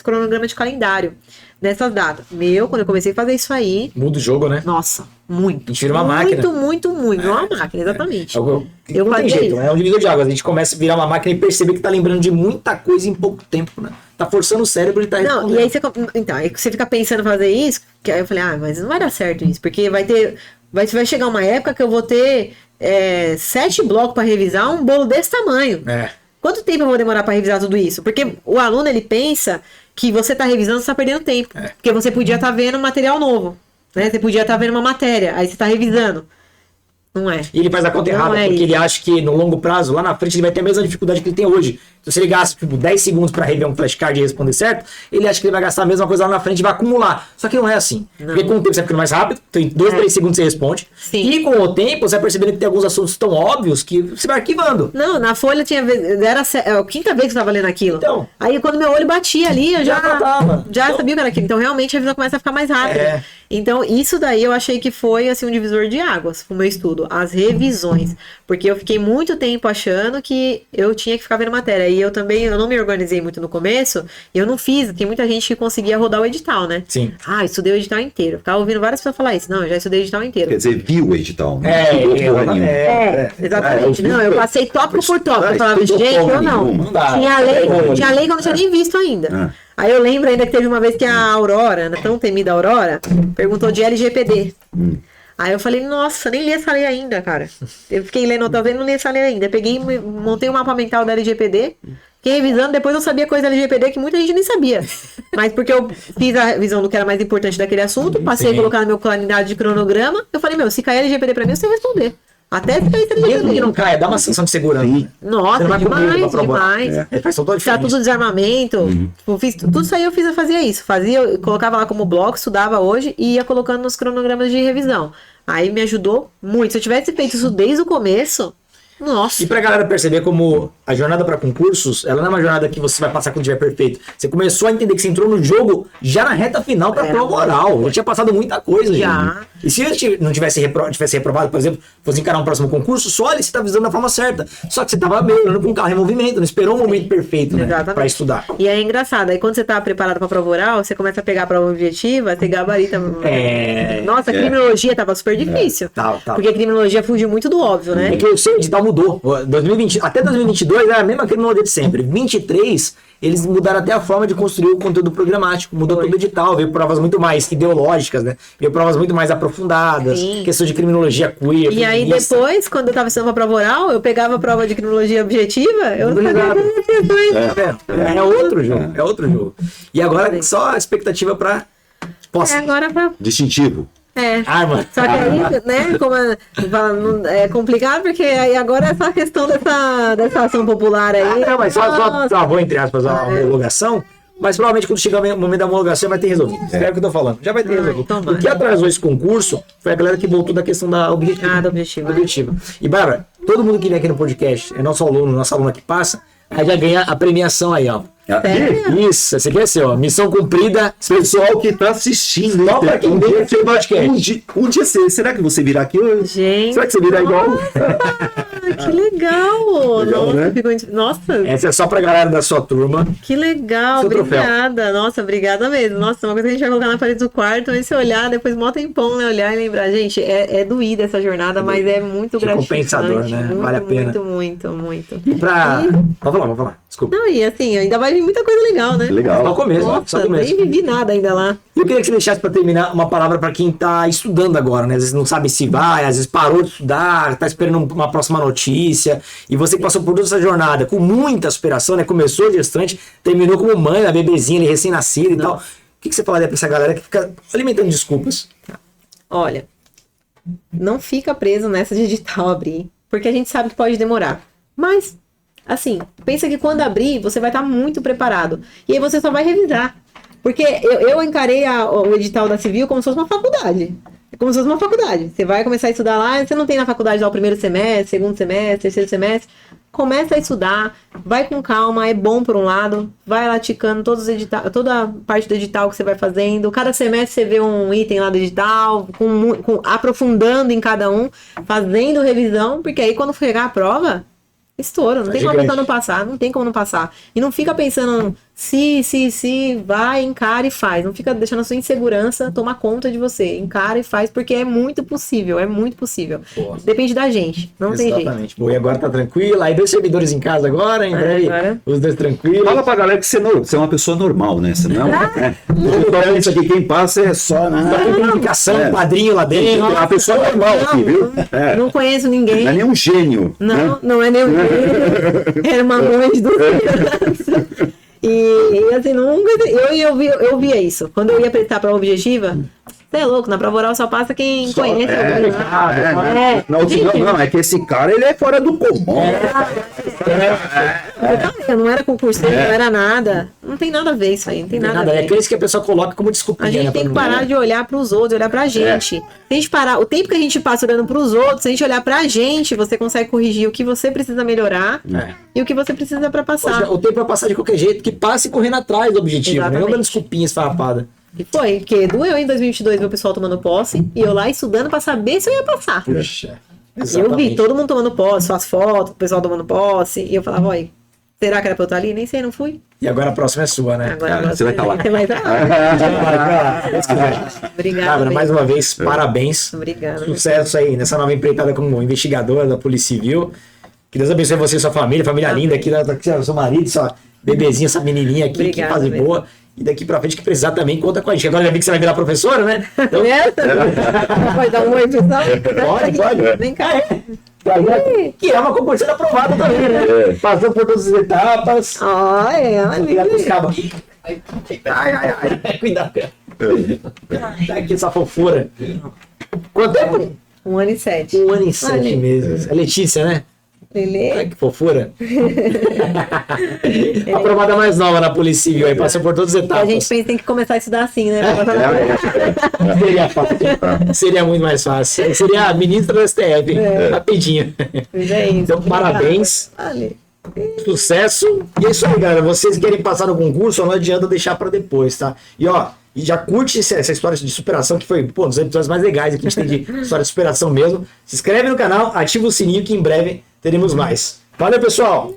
cronograma de calendário, nessas datas. Quando eu comecei a fazer isso aí... Muda o jogo, né? Nossa, muito. Tira uma máquina. Muito. Uma máquina, exatamente. Eu Eu não tem fazia jeito, isso. né? É um divisor de águas. A gente começa a virar uma máquina e perceber que tá lembrando de muita coisa em pouco tempo, né? Tá forçando o cérebro e tá Não, respondendo. e aí então, aí você fica pensando em fazer isso, que aí eu falei, mas não vai dar certo isso, porque vai chegar uma época que eu vou ter 7 blocos para revisar um bolo desse tamanho. Quanto tempo eu vou demorar para revisar tudo isso? Porque o aluno, ele pensa que você tá revisando, você tá perdendo tempo. Porque você podia estar vendo material novo, né? Você podia estar vendo uma matéria, aí você tá revisando. Não é. E ele faz a conta errada, porque ele acha que no longo prazo, lá na frente, ele vai ter a mesma dificuldade que ele tem hoje. Então, se ele gasta, tipo, 10 segundos para rever um flashcard e responder certo, ele acha que ele vai gastar a mesma coisa lá na frente e vai acumular. Só que não é assim. Porque com o tempo você vai ficando mais rápido, então em 2, 3 segundos você responde. Sim. E com o tempo você vai percebendo que tem alguns assuntos tão óbvios que você vai arquivando. Não, na folha era a quinta vez que eu tava lendo aquilo. Então. Aí quando meu olho batia ali, eu já Então, sabia o que era aquilo. Então realmente a visão começa a ficar mais rápida. Então isso daí eu achei que foi assim um divisor de águas pro meu estudo. As revisões. Porque eu fiquei muito tempo achando que eu tinha que ficar vendo matéria. E eu não me organizei muito no começo. E eu não fiz. Tem muita gente que conseguia rodar o edital, né? Sim. Estudei o edital inteiro. Ficava ouvindo várias pessoas falar isso. Não, eu já estudei o edital inteiro. Quer dizer, viu o edital, né? Exatamente. Não, eu passei tópico por tópico. Eu falava, gente, eu não. Não dá. Tinha lei que eu não tinha nem visto ainda. Aí eu lembro ainda que teve uma vez que a Aurora, né, tão temida Aurora, perguntou de LGPD. Aí eu falei, nossa, nem li essa lei ainda, cara. Eu fiquei lendo outra vez, não li essa lei ainda. Peguei, montei um mapa mental da LGPD, fiquei revisando, depois eu sabia coisa da LGPD que muita gente nem sabia. Mas porque eu fiz a revisão do que era mais importante daquele assunto, passei a colocar no meu calendário de cronograma, eu falei, se cair LGPD pra mim, eu sei responder. Até se cair Mesmo que LGPD. não caia, dá uma sensação de segurança. Nossa, demais. Faz toda a Tá diferença. tudo desarmamento. Tipo, tudo isso aí eu fazia isso. Eu colocava lá como bloco, estudava hoje e ia colocando nos cronogramas de revisão. Aí me ajudou muito. Se eu tivesse feito isso desde o começo, nossa. E pra galera perceber como a jornada para concursos, ela não é uma jornada que você vai passar quando tiver perfeito. Você começou a entender que você entrou no jogo já na reta final pra prova oral. Já tinha passado muita coisa, Já. gente. E se eu não tivesse reprovado, por exemplo, fosse encarar um próximo concurso, só olha, você tá visando da forma certa. Só que você tava melhorando com o carro em movimento, não esperou o momento perfeito, né? Exatamente. Pra estudar. E é engraçado. Aí quando você tá preparado pra prova oral, você começa a pegar a prova objetiva, você gabarita. Nossa, a criminologia tava super difícil. Tá. Porque a criminologia fugiu muito do óbvio, né? É que o seu edital mudou. 2020, até 2022 era a mesma criminologia de sempre. 23, eles mudaram até a forma de construir o conteúdo programático. Mudou todo o edital, veio provas muito mais ideológicas, né? Veio provas muito mais aprofundadas. Sim. Questão de criminologia queer. E aí feminista. depois, quando eu tava estudando pra prova oral, eu pegava a prova de criminologia objetiva, eu não sabia Obrigado. as questões. É outro jogo, é outro jogo. E agora só a expectativa pra... Posso? Agora pra... Distintivo. Arma. Só que aí, né, como é complicado, porque aí agora é só a questão dessa ação popular aí. Não, mas só travou, entre aspas, a homologação. Mas provavelmente quando chegar o momento da homologação vai ter resolvido. É o que eu tô falando. Já vai ter resolvido. então O que atrasou esse concurso foi a galera que voltou da questão da objetiva. Da objetiva. E, Bárbara, todo mundo que vem aqui no podcast, é nosso aluno, nossa aluna que passa, aí já ganha a premiação aí, ó. Isso, esse aqui é seu, ó. Missão cumprida. Pessoal que tá assistindo, Só pra quem vem aqui no podcast. Um dia, será que você virá aqui hoje? Gente. Será que você virá igual? Que legal! Legal, Nossa, né? Nossa, Essa é só pra galera da sua turma. que legal, Seu troféu. obrigada. Nossa, obrigada mesmo. Nossa, uma coisa que a gente vai colocar na parede do quarto, aí você olhar, depois mó tempão, né? Olhar e lembrar. Gente, é doída essa jornada, mas é muito gratificante. Recompensador, né? Muito, Vale a pena. muito. E pra... Vamos falar. Desculpa. Não, e assim, ainda vai vir muita coisa legal, né? Legal. Só o começo, só o Nossa, começo. nem vivi nada ainda lá. Eu queria que você deixasse para terminar uma palavra para quem está estudando agora, né? Às vezes não sabe se vai, às vezes parou de estudar, está esperando uma próxima notícia. E você que passou por toda essa jornada com muita superação, né? Começou gestante, terminou como mãe, a bebezinha ali recém-nascida e tal. O que você falaria para essa galera que fica alimentando desculpas? Olha, não fica preso nessa de edital abrir, porque a gente sabe que pode demorar. Mas, assim, pensa que quando abrir, você vai estar muito preparado. E aí você só vai revisar. Porque eu encarei o edital da Civil como se fosse uma faculdade. É como se fosse uma faculdade. Você vai começar a estudar lá, você não tem na faculdade lá o primeiro semestre, segundo semestre, terceiro semestre. Começa a estudar, vai com calma, é bom por um lado, vai lá ticando todos os edital, toda a parte do edital que você vai fazendo. Cada semestre você vê um item lá do edital, aprofundando em cada um, fazendo revisão, porque aí quando chegar a prova, estoura, não tem como a pessoa não passar, não tem como não passar. E não fica pensando se, vai, encara e faz. Não fica deixando a sua insegurança tomar conta de você. Encara e faz, porque é muito possível, é muito possível. Pô. Depende da gente, não tem jeito. Exatamente. Bom, e agora tá tranquila, aí 2 servidores em casa agora, em breve, agora. os 2 tranquilos. Fala pra galera que você é uma pessoa normal, né? Você não é. Então, isso aqui, quem passa é só, né? Comunicação, padrinho lá Tem dentro. uma pessoa normal aqui, viu? Não conheço ninguém. Não é nenhum gênio. Não, não é nenhum. Era uma mãe do segurança. E assim, nunca. Eu via isso. Quando eu ia prestar prova objetiva, você é louco, na prova oral só passa quem conhece. Não, é que esse cara, ele é fora do comum. Eu não era concurseiro, não era nada. Não tem nada a ver isso aí, não tem nada a ver. É aqueles que a pessoa coloca como desculpinha. A gente tem que parar de olhar para os outros, olhar pra gente. Se a gente parar, o tempo que a gente passa olhando para os outros, se a gente olhar pra gente, você consegue corrigir o que você precisa melhorar e o que você precisa para passar. O tempo vai passar de qualquer jeito, que passe correndo atrás do objetivo, Exatamente. não dando desculpinhas farrapadas. E foi, porque doeu em 2022 ver o pessoal tomando posse e eu lá estudando pra saber se eu ia passar. Puxa. Eu vi todo mundo tomando posse, as fotos, o pessoal tomando posse, e eu falava, olha, será que era pra eu estar ali? Nem sei, não fui. E agora a próxima é sua, né? Agora você vai estar lá. Você vai estar lá. Obrigada. Bárbara, mais uma vez, parabéns. Obrigada. Sucesso aí nessa nova empreitada como investigadora da Polícia Civil. Que Deus abençoe você e sua família linda aqui, seu marido, sua bebezinha, essa menininha aqui, Obrigada, que faz mesmo. boa. E daqui pra frente, que precisar também, conta com a gente. Agora já vi que você vai virar professora, né? Então, Pode dar um oi, pessoal? Pode. Vem cá. que é uma concurseira aprovada também, né? Passou por todas as etapas. Olha, Cuidado com os cabos aqui. Ai. Cuidado. Tá aqui essa fofura. Quanto tempo? 1 ano e 7. 1 ano e 7 meses. É Letícia, né? Ai, Lelê. que fofura. Aprovada mais nova na Polícia Civil aí, passou por todas as A etapas. gente pensa que tem que começar a estudar assim, né? Seria fácil. Seria muito mais fácil. Seria a ministra do STF, rapidinho. Mas é isso. Então, parabéns. Vale. Sucesso. E é isso aí, galera. Vocês que querem passar no concurso, não adianta deixar pra depois, tá? E ó, já curte essa história de superação, que foi, pô, um dos episódios mais legais que a gente tem de história de superação mesmo. Se inscreve no canal, ativa o sininho que em breve teremos mais. Valeu, pessoal!